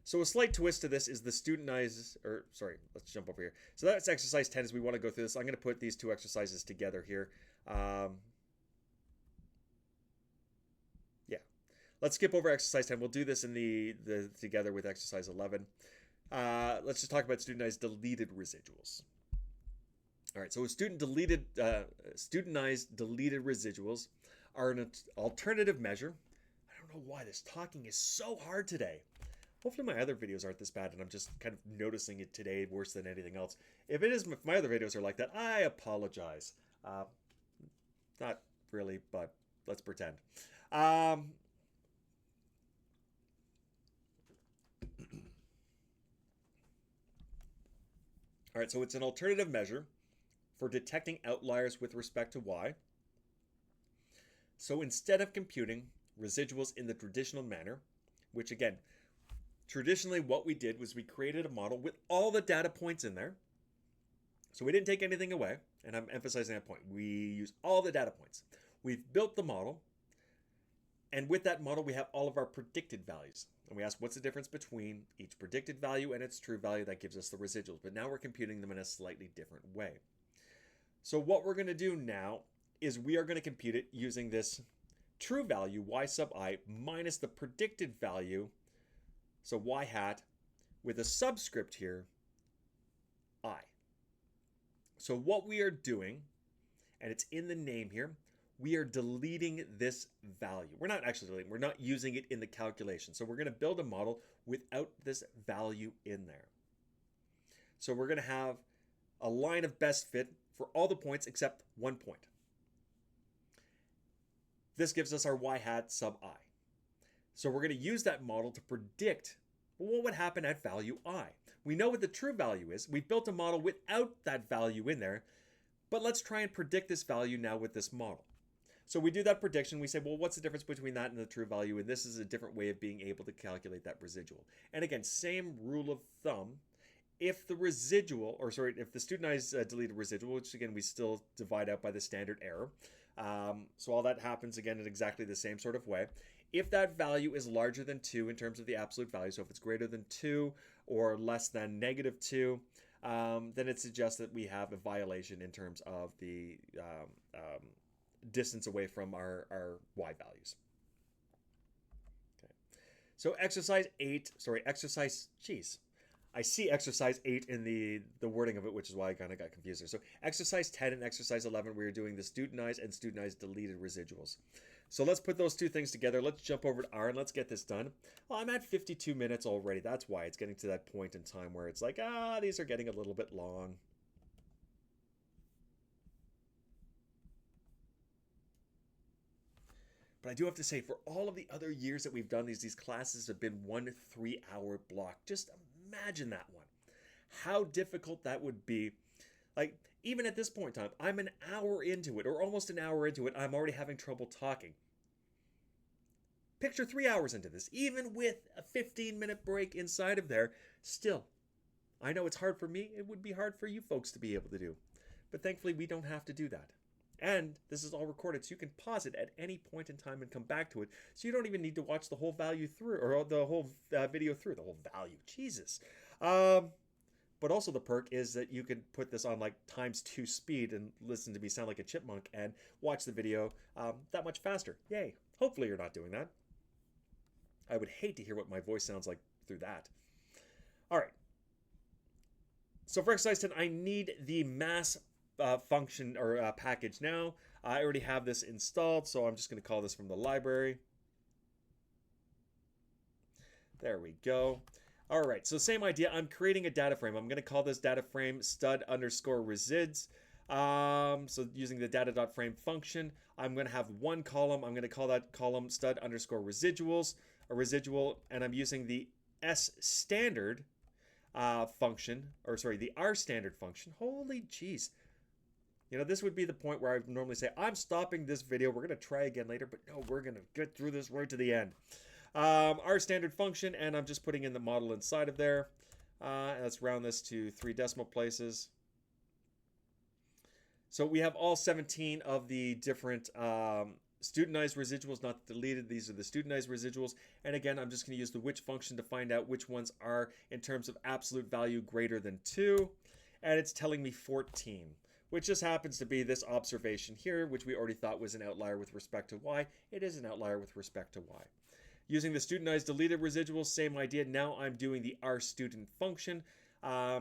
So a slight twist to this is the studentized, or sorry, let's jump over here. So that's exercise 10 as we want to go through this. I'm going to put these two exercises together here. Yeah. Let's skip over exercise 10. We'll do this in the together with exercise 11. Let's just talk about studentized deleted residuals. All right, so studentized deleted residuals are an alternative measure. I don't know why this talking is so hard today. Hopefully my other videos aren't this bad and I'm just kind of noticing it today worse than anything else. If my other videos are like that, I apologize. Not really, but let's pretend. All right, so it's an alternative measure for detecting outliers with respect to y. So instead of computing residuals in the traditional manner, which again, traditionally what we did was we created a model with all the data points in there. So we didn't take anything away, and I'm emphasizing that point. We use all the data points. We've built the model, and with that model we have all of our predicted values. And we ask what's the difference between each predicted value and its true value. That gives us the residuals, but now we're computing them in a slightly different way. So what we're going to do now is we are going to compute it using this true value y sub I minus the predicted value, so y hat, with a subscript here, I. So what we are doing, and it's in the name here, we are deleting this value. We're not actually deleting, we're not using it in the calculation. So we're going to build a model without this value in there. So we're going to have a line of best fit for all the points except 1 point. This gives us our y hat sub I. So we're going to use that model to predict what would happen at value I. We know what the true value is. We've built a model without that value in there, but let's try and predict this value now with this model. So we do that prediction. We say, well, what's the difference between that and the true value? And this is a different way of being able to calculate that residual. And again, same rule of thumb. If the residual, or sorry, if the studentized deleted residual, which again, we still divide out by the standard error. So all that happens again in exactly the same sort of way. If that value is larger than 2 in terms of the absolute value, so if it's greater than 2 or less than negative 2, then it suggests that we have a violation in terms of the distance away from our y values. Okay. So exercise 8, I see exercise 8 in the wording of it, which is why I kind of got confused there. So exercise 10 and exercise 11, we are doing the studentized and studentized deleted residuals. So let's put those two things together. Let's jump over to R and let's get this done. Well, I'm at 52 minutes already. That's why it's getting to that point in time where it's like, these are getting a little bit long. But I do have to say, for all of the other years that we've done these classes have been 1 3-hour block. Just imagine that one. How difficult that would be. Like, even at this point in time, I'm an hour into it, or almost an hour into it, I'm already having trouble talking. Picture 3 hours into this, even with a 15-minute break inside of there, still. I know it's hard for me, it would be hard for you folks to be able to do. But thankfully, we don't have to do that. And this is all recorded, so you can pause it at any point in time and come back to it. So you don't even need to watch the whole value through, or the whole video through, the whole value. Jesus. But also the perk is that you can put this on like ×2 speed and listen to me sound like a chipmunk and watch the video that much faster. Yay. Hopefully you're not doing that. I would hate to hear what my voice sounds like through that. All right. So for exercise 10, I need the mass function or package now. I already have this installed, so I'm just going to call this from the library. There we go. All right, so same idea. I'm creating a data frame. I'm going to call this data frame stud_resids. So using the data.frame function, I'm going to have one column. I'm going to call that column stud_residuals, a residual, and I'm using the sstandard function, or sorry, the rstandard function. Holy jeez. You know, this would be the point where I normally say, I'm stopping this video. We're going to try again later, but no, we're going to get through this right to the end. Our standard function, and I'm just putting in the model inside of there. Let's round this to 3 decimal places. So we have all 17 of the different studentized residuals, not deleted. These are the studentized residuals. And again, I'm just going to use the which function to find out which ones are in terms of absolute value greater than 2. And it's telling me 14, which just happens to be this observation here, which we already thought was an outlier with respect to y. It is an outlier with respect to y. Using the studentized deleted residuals, same idea. Now I'm doing the rstudent function.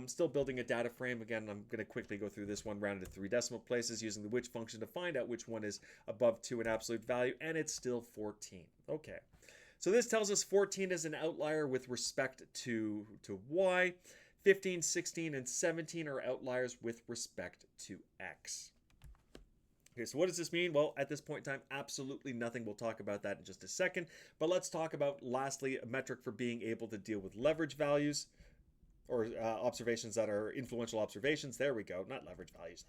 Still building a data frame. Again, I'm going to quickly go through this one, rounded to 3 decimal places, using the which function to find out which one is above 2 in absolute value, and it's still 14. Okay, so this tells us 14 is an outlier with respect to y. 15, 16, and 17 are outliers with respect to x. Okay, so what does this mean? Well, at this point in time, absolutely nothing. We'll talk about that in just a second. But let's talk about, lastly, a metric for being able to deal with leverage values, or observations that are influential observations. There we go, not leverage values.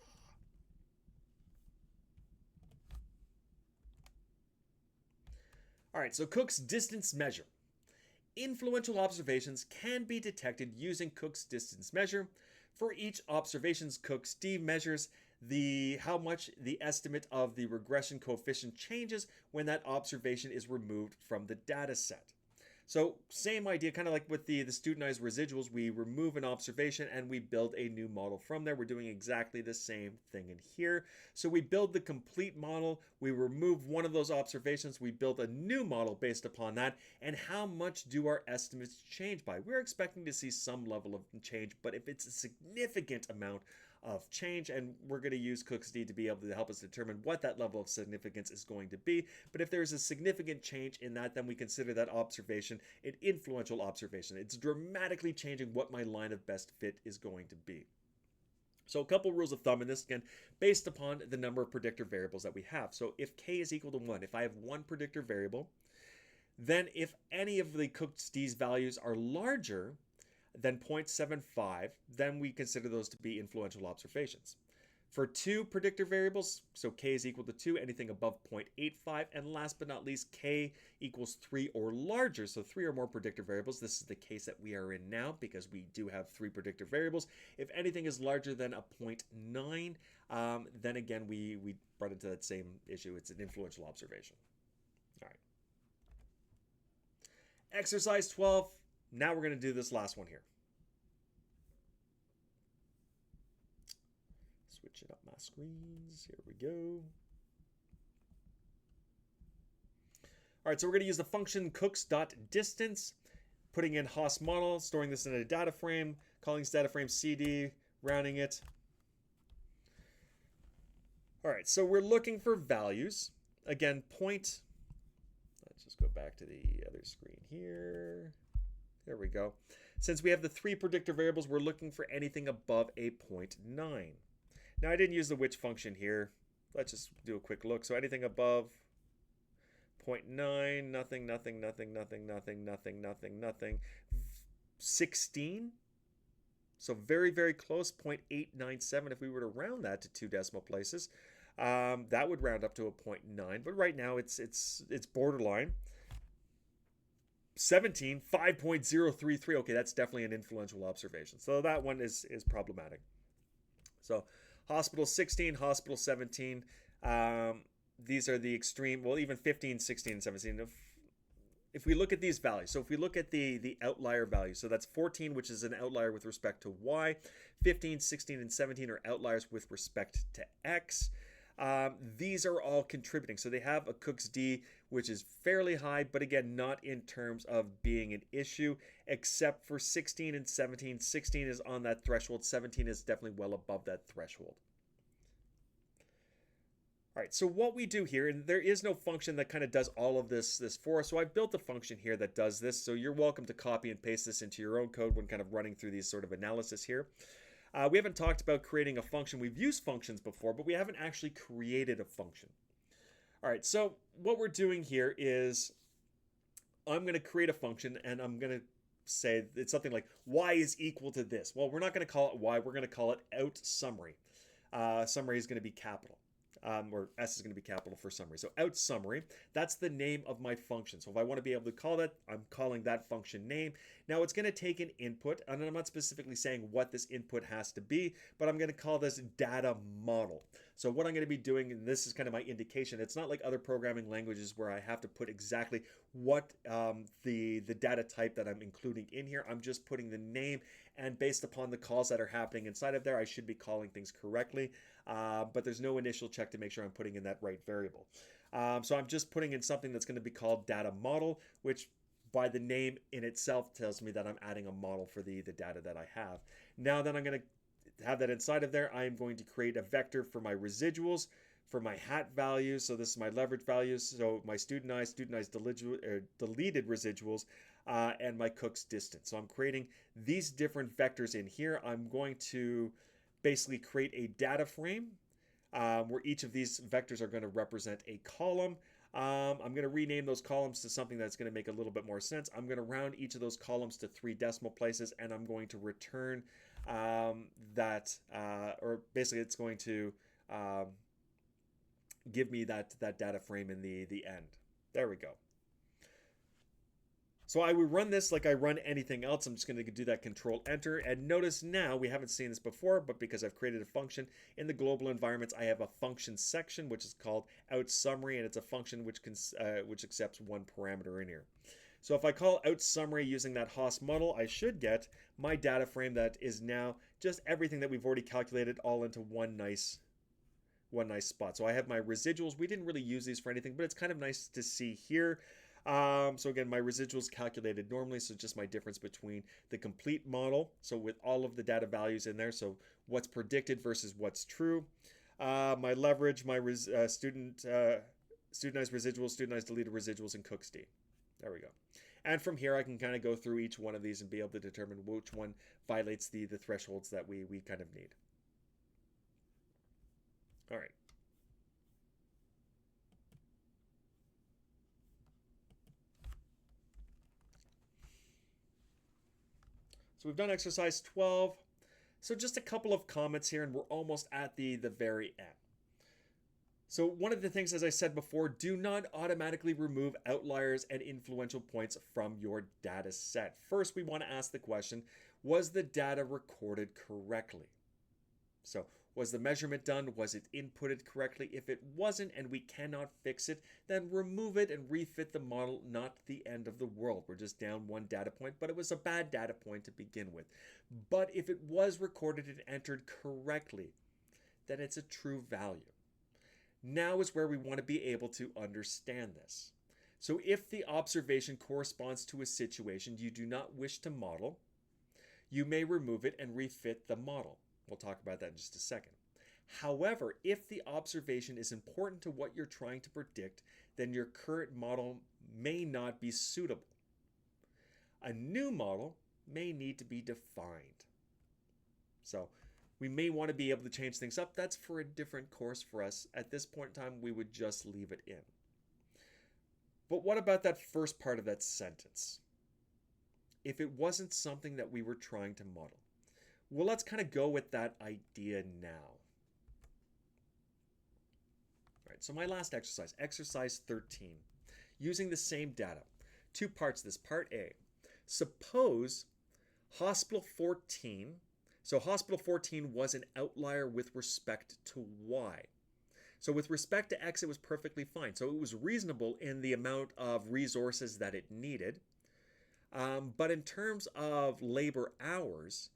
All right, so Cook's distance measure. Influential observations can be detected using Cook's distance measure. For each observation, Cook's D measures how much the estimate of the regression coefficient changes when that observation is removed from the data set. So same idea, kind of like with the studentized residuals, we remove an observation and we build a new model from there. We're doing exactly the same thing in here. So we build the complete model, we remove one of those observations, we build a new model based upon that, and how much do our estimates change by? We're expecting to see some level of change, but if it's a significant amount of change, and we're going to use Cook's D to be able to help us determine what that level of significance is going to be. But if there's a significant change in that, then we consider that observation an influential observation. It's dramatically changing what my line of best fit is going to be. So a couple rules of thumb in this, again, based upon the number of predictor variables that we have. So if k is equal to 1, if I have one predictor variable, then if any of the Cook's D's values are larger than 0.75, then we consider those to be influential observations. For 2 predictor variables, so k is equal to 2, anything above 0.85, and last but not least, k equals 3 or larger, so 3 or more predictor variables. This is the case that we are in now because we do have 3 predictor variables. If anything is larger than a 0.9, then again, we run into that same issue. It's an influential observation. All right. Exercise 12. Now we're going to do this last one here. Switching up my screens. Here we go. All right, so we're going to use the function cooks.distance, putting in Haas model, storing this in a data frame, calling this data frame CD, rounding it. All right, so we're looking for values. Again, let's just go back to the other screen here. There we go. Since we have the 3 predictor variables, we're looking for anything above a 0.9. Now, I didn't use the which function here. Let's just do a quick look. So anything above 0.9, nothing, nothing, nothing, nothing, nothing, nothing, nothing, nothing. 16. So very, very close, 0.897. If we were to round that to 2 decimal places, that would round up to a 0.9. But right now, it's borderline. 17, 5.033. Okay, that's definitely an influential observation. So that one is problematic. So hospital 16, hospital 17. These are the extreme, well, even 15, 16, and 17. If we look at these values, so if we look at the outlier value, so that's 14, which is an outlier with respect to y. 15, 16, and 17 are outliers with respect to x. These are all contributing. So they have a Cook's D, which is fairly high, but again, not in terms of being an issue, except for 16 and 17. 16 is on that threshold. 17 is definitely well above that threshold. All right, so what we do here, and there is no function that kind of does all of this for us, so I've built a function here that does this, so you're welcome to copy and paste this into your own code when kind of running through these sort of analysis here. We haven't talked about creating a function. We've used functions before, but we haven't actually created a function. All right, so what we're doing here is I'm going to create a function, and I'm going to say it's something like y is equal to this. Well, we're not going to call it y. We're going to call it out summary. Summary is going to be capital. Or S is going to be capital for summary. So out summary, that's the name of my function. So if I want to be able to call that, I'm calling that function name. Now it's going to take an input, and I'm not specifically saying what this input has to be, but I'm going to call this data model. So what I'm going to be doing, and this is kind of my indication, it's not like other programming languages where I have to put exactly what the data type that I'm including in here. I'm just putting the name, and based upon the calls that are happening inside of there, I should be calling things correctly. But there's no initial check to make sure I'm putting in that right variable. So I'm just putting in something that's going to be called data model, which by the name in itself tells me that I'm adding a model for the data that I have. Now that I'm going to have that inside of there, I'm going to create a vector for my residuals, for my hat values. So this is my leverage values. So my studentized deleted residuals, and my Cook's distance. So I'm creating these different vectors in here. I'm going to basically create a data frame where each of these vectors are going to represent a column. I'm going to rename those columns to something that's going to make a little bit more sense. I'm going to round each of those columns to 3 decimal places, and I'm going to return or basically it's going to give me that data frame in the end. There we go. So I would run this like I run anything else. I'm just going to do that Control Enter, and notice now we haven't seen this before, but because I've created a function in the global environments, I have a function section which is called out summary, and it's a function which accepts one parameter in here. So if I call out summary using that Haas model, I should get my data frame that is now just everything that we've already calculated all into one nice spot. So I have my residuals. We didn't really use these for anything, but it's kind of nice to see here. So again, my residuals calculated normally, so just my difference between the complete model, so with all of the data values in there, so what's predicted versus what's true. My leverage, my studentized residuals, studentized deleted residuals, and Cook's D. There we go. And from here, I can kind of go through each one of these and be able to determine which one violates the thresholds that we kind of need. All right. So we've done exercise 12. So just a couple of comments here, and we're almost at the very end. So one of the things, as I said before, do not automatically remove outliers and influential points from your data set. First, we want to ask the question, was the data recorded correctly? So was the measurement done? Was it inputted correctly? If it wasn't and we cannot fix it, then remove it and refit the model. Not the end of the world. We're just down one data point, but it was a bad data point to begin with. But if it was recorded and entered correctly, then it's a true value. Now is where we want to be able to understand this. So if the observation corresponds to a situation you do not wish to model, you may remove it and refit the model. We'll talk about that in just a second. However, if the observation is important to what you're trying to predict, then your current model may not be suitable. A new model may need to be defined. So we may want to be able to change things up. That's for a different course for us. At this point in time, we would just leave it in. But what about that first part of that sentence? If it wasn't something that we were trying to model. Well, let's kind of go with that idea now. All right, so my last exercise, exercise 13, using the same data. 2 parts of this. Part A, suppose hospital 14, so hospital 14 was an outlier with respect to Y. So with respect to X, it was perfectly fine. So it was reasonable in the amount of resources that it needed. But in terms of labor hours,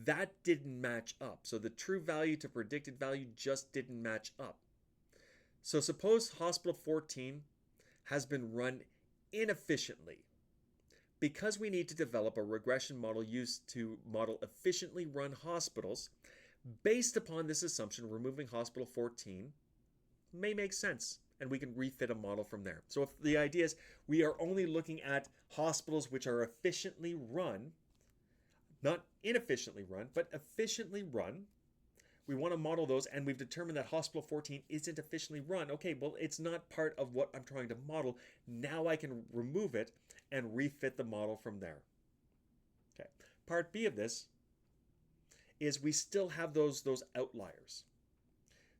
that didn't match up. So the true value to predicted value just didn't match up. So suppose hospital 14 has been run inefficiently. Because we need to develop a regression model used to model efficiently run hospitals, based upon this assumption, removing hospital 14 may make sense, and we can refit a model from there. So if the idea is we are only looking at hospitals which are efficiently run, not inefficiently run, but efficiently run. We want to model those, and we've determined that hospital 14 isn't efficiently run. Okay, well, it's not part of what I'm trying to model. Now I can remove it and refit the model from there. Okay. Part B of this is we still have those outliers.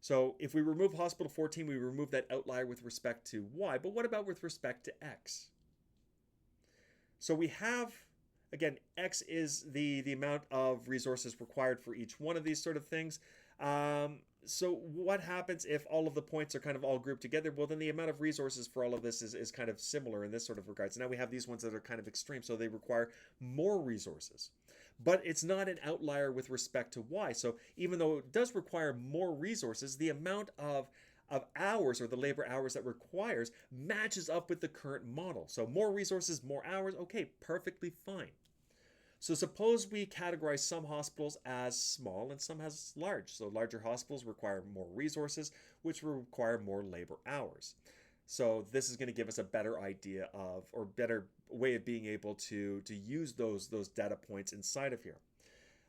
So if we remove hospital 14, we remove that outlier with respect to Y, but what about with respect to X? So we have, again, X is the amount of resources required for each one of these sort of things. So what happens if all of the points are kind of all grouped together? Well, then the amount of resources for all of this is kind of similar in this sort of regards. Now we have these ones that are kind of extreme, so they require more resources. But it's not an outlier with respect to y. So even though it does require more resources, the amount of hours, or the labor hours that requires, matches up with the current model. So more resources, more hours, okay, perfectly fine. So suppose we categorize some hospitals as small and some as large. So larger hospitals require more resources, which will require more labor hours. So this is going to give us a better idea of, or better way of being able to use those data points inside of here.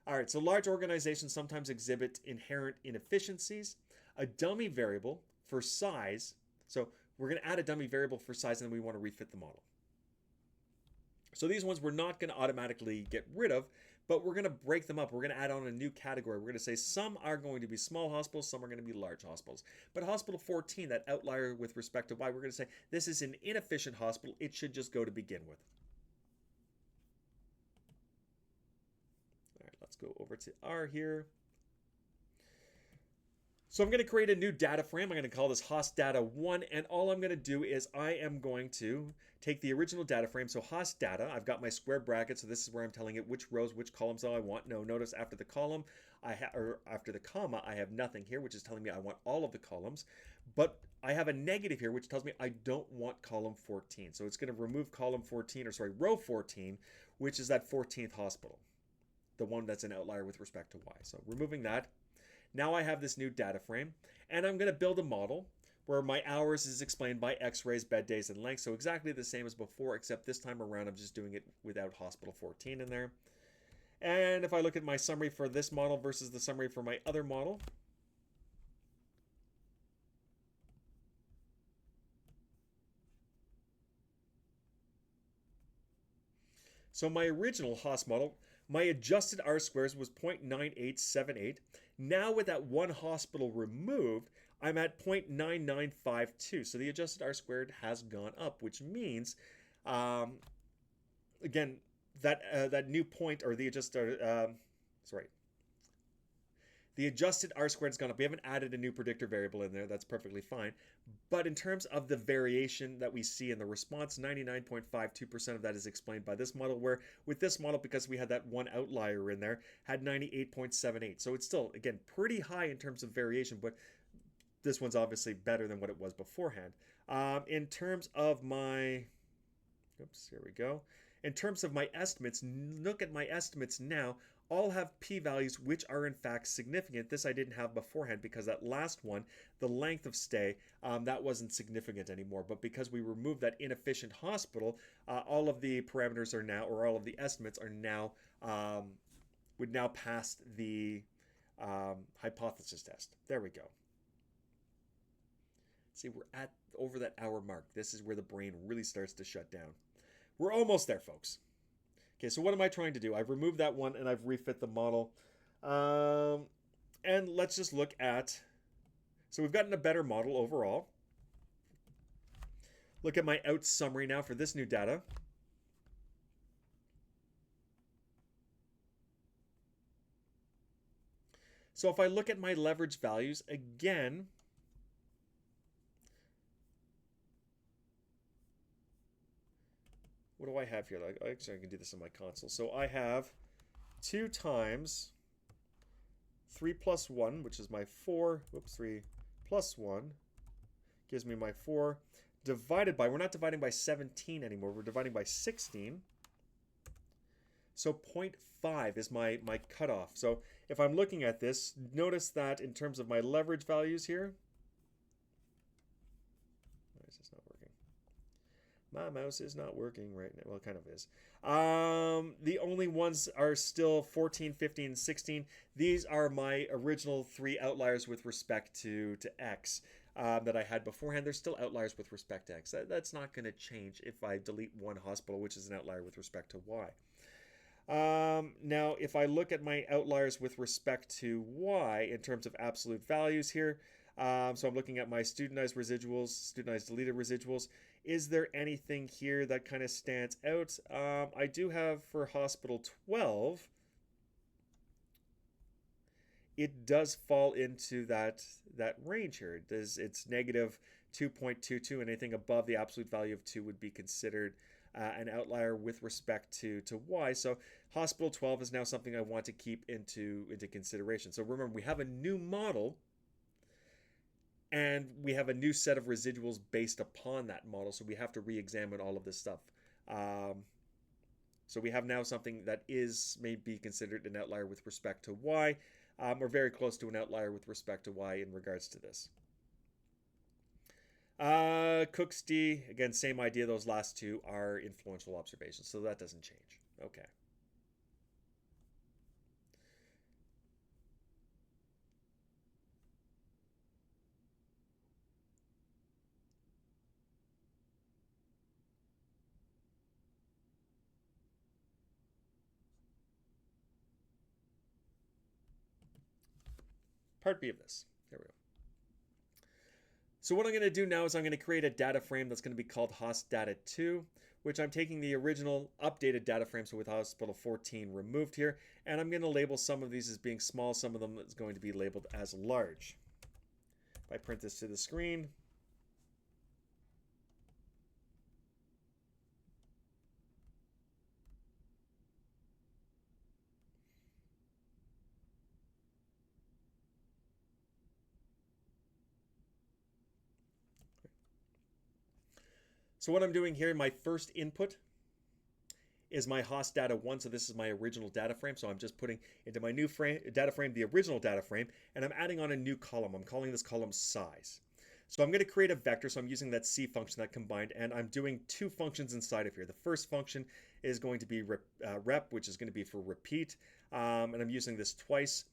All right, so large organizations sometimes exhibit inherent inefficiencies. A dummy variable for size. So we're going to add a dummy variable for size, and then we want to refit the model. So these ones we're not going to automatically get rid of, but we're going to break them up. We're going to add on a new category. We're going to say some are going to be small hospitals, some are going to be large hospitals. But hospital 14, that outlier with respect to y, we're going to say this is an inefficient hospital. It should just go to begin with. All right, let's go over to R here. So I'm going to create a new data frame. I'm going to call this HOSData1, and all I'm going to do is I am going to take the original data frame. So HOSData, I've got my square bracket, so this is where I'm telling it which rows, which columns I want. No, notice after the column, or after the comma, I have nothing here, which is telling me I want all of the columns. But I have a negative here, which tells me I don't want column 14. So it's going to remove column 14, or sorry, row 14, which is that 14th hospital, the one that's an outlier with respect to y. So removing that. Now I have this new data frame, and I'm going to build a model where my hours is explained by x-rays, bed days, and length. So exactly the same as before, except this time around I'm just doing it without hospital 14 in there. And if I look at my summary for this model versus the summary for my other model, so my original HOS model, my adjusted R-squares was 0.9878. Now with that one hospital removed, I'm at 0.9952. So the adjusted R-squared has gone up, which means, again, that new point, or the adjusted, the adjusted R-squared has gone up. We haven't added a new predictor variable in there. That's perfectly fine. But in terms of the variation that we see in the response, 99.52% of that is explained by this model, where with this model, because we had that one outlier in there, had 98.78. So it's still, again, pretty high in terms of variation, but this one's obviously better than what it was beforehand. In terms of my, oops, here we go. In terms of my estimates, look at my estimates now. All have p-values which are in fact significant. This I didn't have beforehand because that last one, the length of stay, that wasn't significant anymore. But because we removed that inefficient hospital, all of the parameters are now, or all of the estimates are now, would now pass the hypothesis test. There we go. See, we're at over that hour mark. This is where the brain really starts to shut down. We're almost there, folks. Okay, so what am I trying to do? I've removed that one and I've refit the model. And let's just look at, so we've gotten a better model overall. Look at my out summary now for this new data. So if I look at my leverage values again, what do I have here? Actually, I can do this in my console. So I have 2 times 3 plus 1, which is my 4. Whoops, 3 plus 1 gives me my 4. Divided by, we're not dividing by 17 anymore. We're dividing by 16. So 0.5 is my cutoff. So if I'm looking at this, notice that in terms of my leverage values here, why is this not working? My mouse is not working right now. Well, it kind of is. The only ones are still 14, 15, 16. These are my original 3 outliers with respect to X that I had beforehand. They're still outliers with respect to X. That's not going to change if I delete one hospital, which is an outlier with respect to Y. Now, if I look at my outliers with respect to Y in terms of absolute values here, so I'm looking at my studentized residuals, studentized deleted residuals. Is there anything here that kind of stands out? I do have for hospital 12, it does fall into that range here. It's negative 2.22, and anything above the absolute value of 2 would be considered an outlier with respect to y. So hospital 12 is now something I want to keep into consideration. So remember, we have a new model and we have a new set of residuals based upon that model. So we have to re-examine all of this stuff. So we have now something that may be considered an outlier with respect to y, or very close to an outlier with respect to y in regards to this. Cook's D, again, same idea. Those last two are influential observations, so that doesn't change. Okay. Part B of this. There we go. So what I'm going to do now is I'm going to create a data frame that's going to be called HOSData2, which I'm taking the original updated data frame, so with hospital 14 removed here, and I'm going to label some of these as being small, some of them is going to be labeled as large. If I print this to the screen, so what I'm doing here, my first input is my HOSData1. So this is my original data frame. So I'm just putting into my new data frame the original data frame, and I'm adding on a new column. I'm calling this column size. So I'm going to create a vector. So I'm using that C function, that combined, and I'm doing two functions inside of here. The first function is going to be rep, which is going to be for repeat, and I'm using this twice.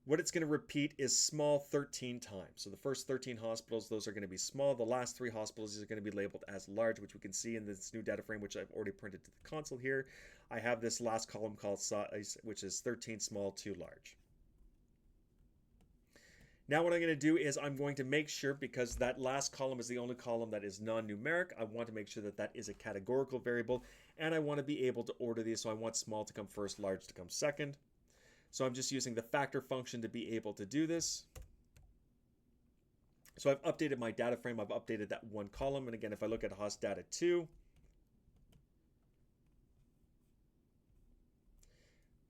What it's going to repeat is small 13 times. So the first 13 hospitals, those are going to be small. The last 3 hospitals are going to be labeled as large, which we can see in this new data frame, which I've already printed to the console here. I have this last column called size, which is 13 small, 2 large. Now what I'm going to do is I'm going to make sure, because that last column is the only column that is non-numeric, I want to make sure that that is a categorical variable, and I want to be able to order these. So I want small to come first, large to come second. So I'm just using the factor function to be able to do this. So I've updated my data frame. I've updated that one column. And again, if I look at HOSData2,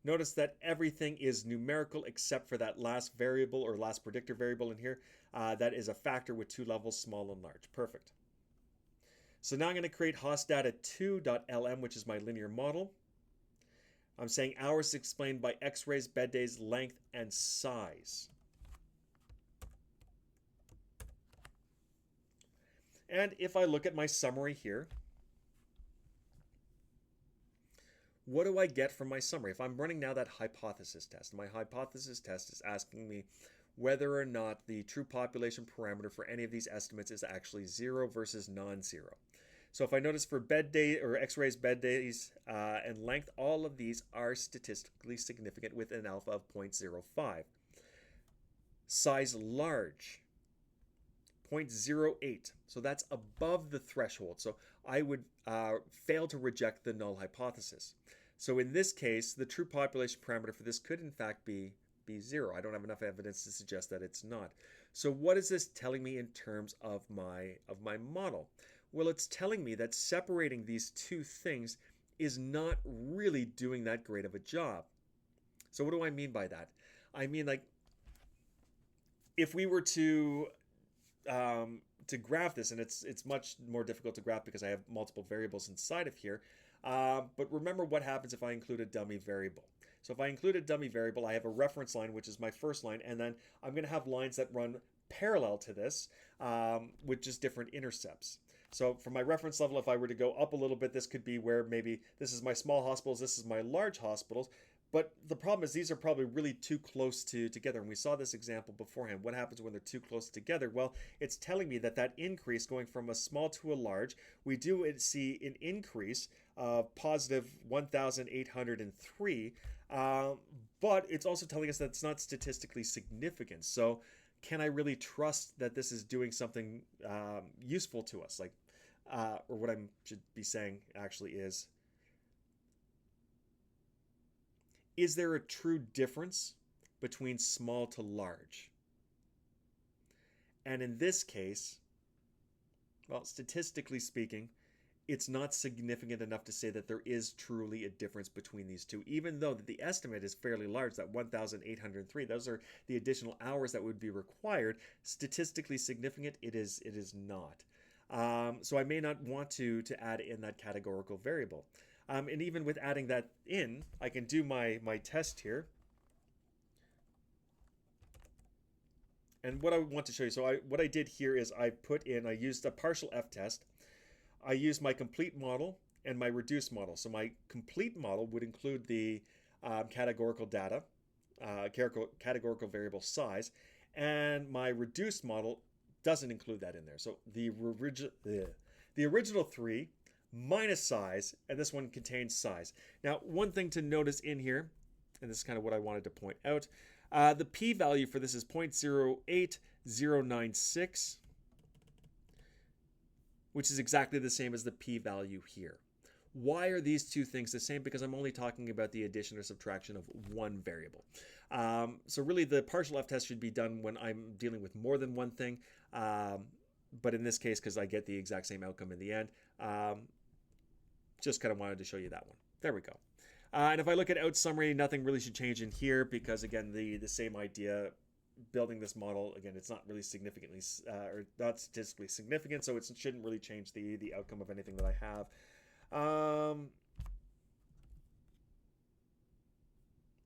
notice that everything is numerical except for that last variable or last predictor variable in here. That is a factor with 2 levels, small and large. Perfect. So now I'm going to create HOSData2.lm, which is my linear model. I'm saying hours explained by x-rays, bed days, length, and size. And if I look at my summary here, what do I get from my summary? If I'm running now that hypothesis test, my hypothesis test is asking me whether or not the true population parameter for any of these estimates is actually 0 versus non-zero. So if I notice for bed day or x-rays, bed days, and length, all of these are statistically significant with an alpha of 0.05. Size large, 0.08. So that's above the threshold. So I would fail to reject the null hypothesis. So in this case, the true population parameter for this could in fact be 0. I don't have enough evidence to suggest that it's not. So what is this telling me in terms of my model? Well, it's telling me that separating these two things is not really doing that great of a job. So what do I mean by that? I mean, like, if we were to graph this, and it's much more difficult to graph because I have multiple variables inside of here. But remember what happens if I include a dummy variable. So if I include a dummy variable, I have a reference line, which is my first line, and then I'm going to have lines that run parallel to this with just different intercepts. So for my reference level, if I were to go up a little bit, this could be where maybe this is my small hospitals, this is my large hospitals. But the problem is these are probably really too close together. And we saw this example beforehand. What happens when they're too close together? Well, it's telling me that increase going from a small to a large, we do see an increase of positive 1,803. But it's also telling us that it's not statistically significant. So can I really trust that this is doing something useful to us? Like, or what I should be saying actually is there a true difference between small to large. And in this case, well, statistically speaking, it's not significant enough to say that there is truly a difference between these two, even though the estimate is fairly large, that 1,803. Those are the additional hours that would be required. Statistically significant, it is not. So I may not want to add in that categorical variable. And even with adding that in, I can do my test here. And what I want to show you, so what I did here is I used a partial F-test. I used my complete model and my reduced model. So my complete model would include the categorical data, categorical variable size, and my reduced model doesn't include that in there. So the original three minus size, and this one contains size. Now, one thing to notice in here, and this is kind of what I wanted to point out, the p-value for this is 0.08096, which is exactly the same as the p-value here. Why are these two things the same? Because I'm only talking about the addition or subtraction of one variable. So really the partial F-test should be done when I'm dealing with more than one thing. But in this case, because I get the exact same outcome in the end, just kind of wanted to show you that one. There we go. And if I look at out summary, nothing really should change in here because, again, the same idea. Building this model, again, it's not really significantly or not statistically significant, so it shouldn't really change the outcome of anything that I have.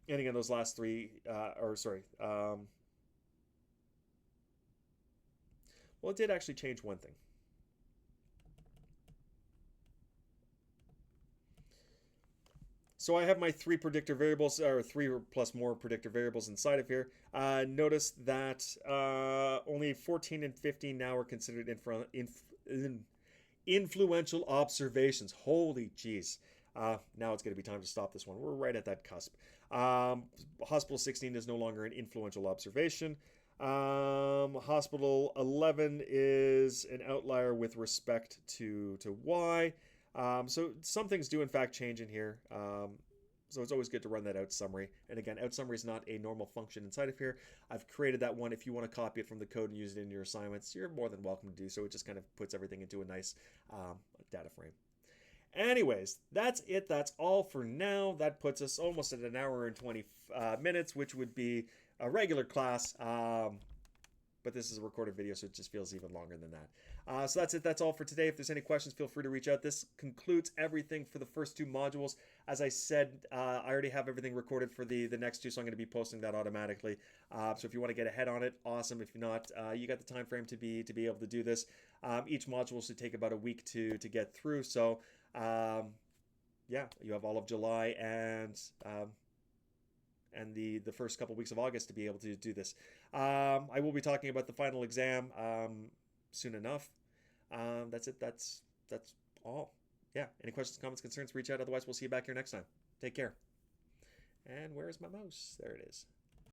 And again, those last three, well, it did actually change one thing. So I have my three predictor variables, or three or plus more predictor variables inside of here. Notice that only 14 and 15 now are considered influential observations. Holy jeez. Now it's going to be time to stop this one. We're right at that cusp. Hospital 16 is no longer an influential observation. Hospital 11 is an outlier with respect to Y. So some things do in fact change in here. So it's always good to run that out summary. And again, out summary is not a normal function inside of here. I've created that one. If you want to copy it from the code and use it in your assignments, you're more than welcome to do so. It just kind of puts everything into a nice data frame. Anyways, that's it. That's all for now. That puts us almost at an hour and 20 minutes, which would be a regular class. But this is a recorded video, so it just feels even longer than that. So that's it. That's all for today. If there's any questions, feel free to reach out. This concludes everything for the first two modules. As I said, I already have everything recorded for the next two, so I'm going to be posting that automatically. So if you want to get ahead on it, awesome. If not, you got the time frame to be able to do this. Each module should take about a week to get through. So yeah, you have all of July and the first couple weeks of August to be able to do this. I will be talking about the final exam soon enough. That's it. That's all. Yeah. Any questions, comments, concerns, reach out. Otherwise, we'll see you back here next time. Take care. And where's my mouse? There it is.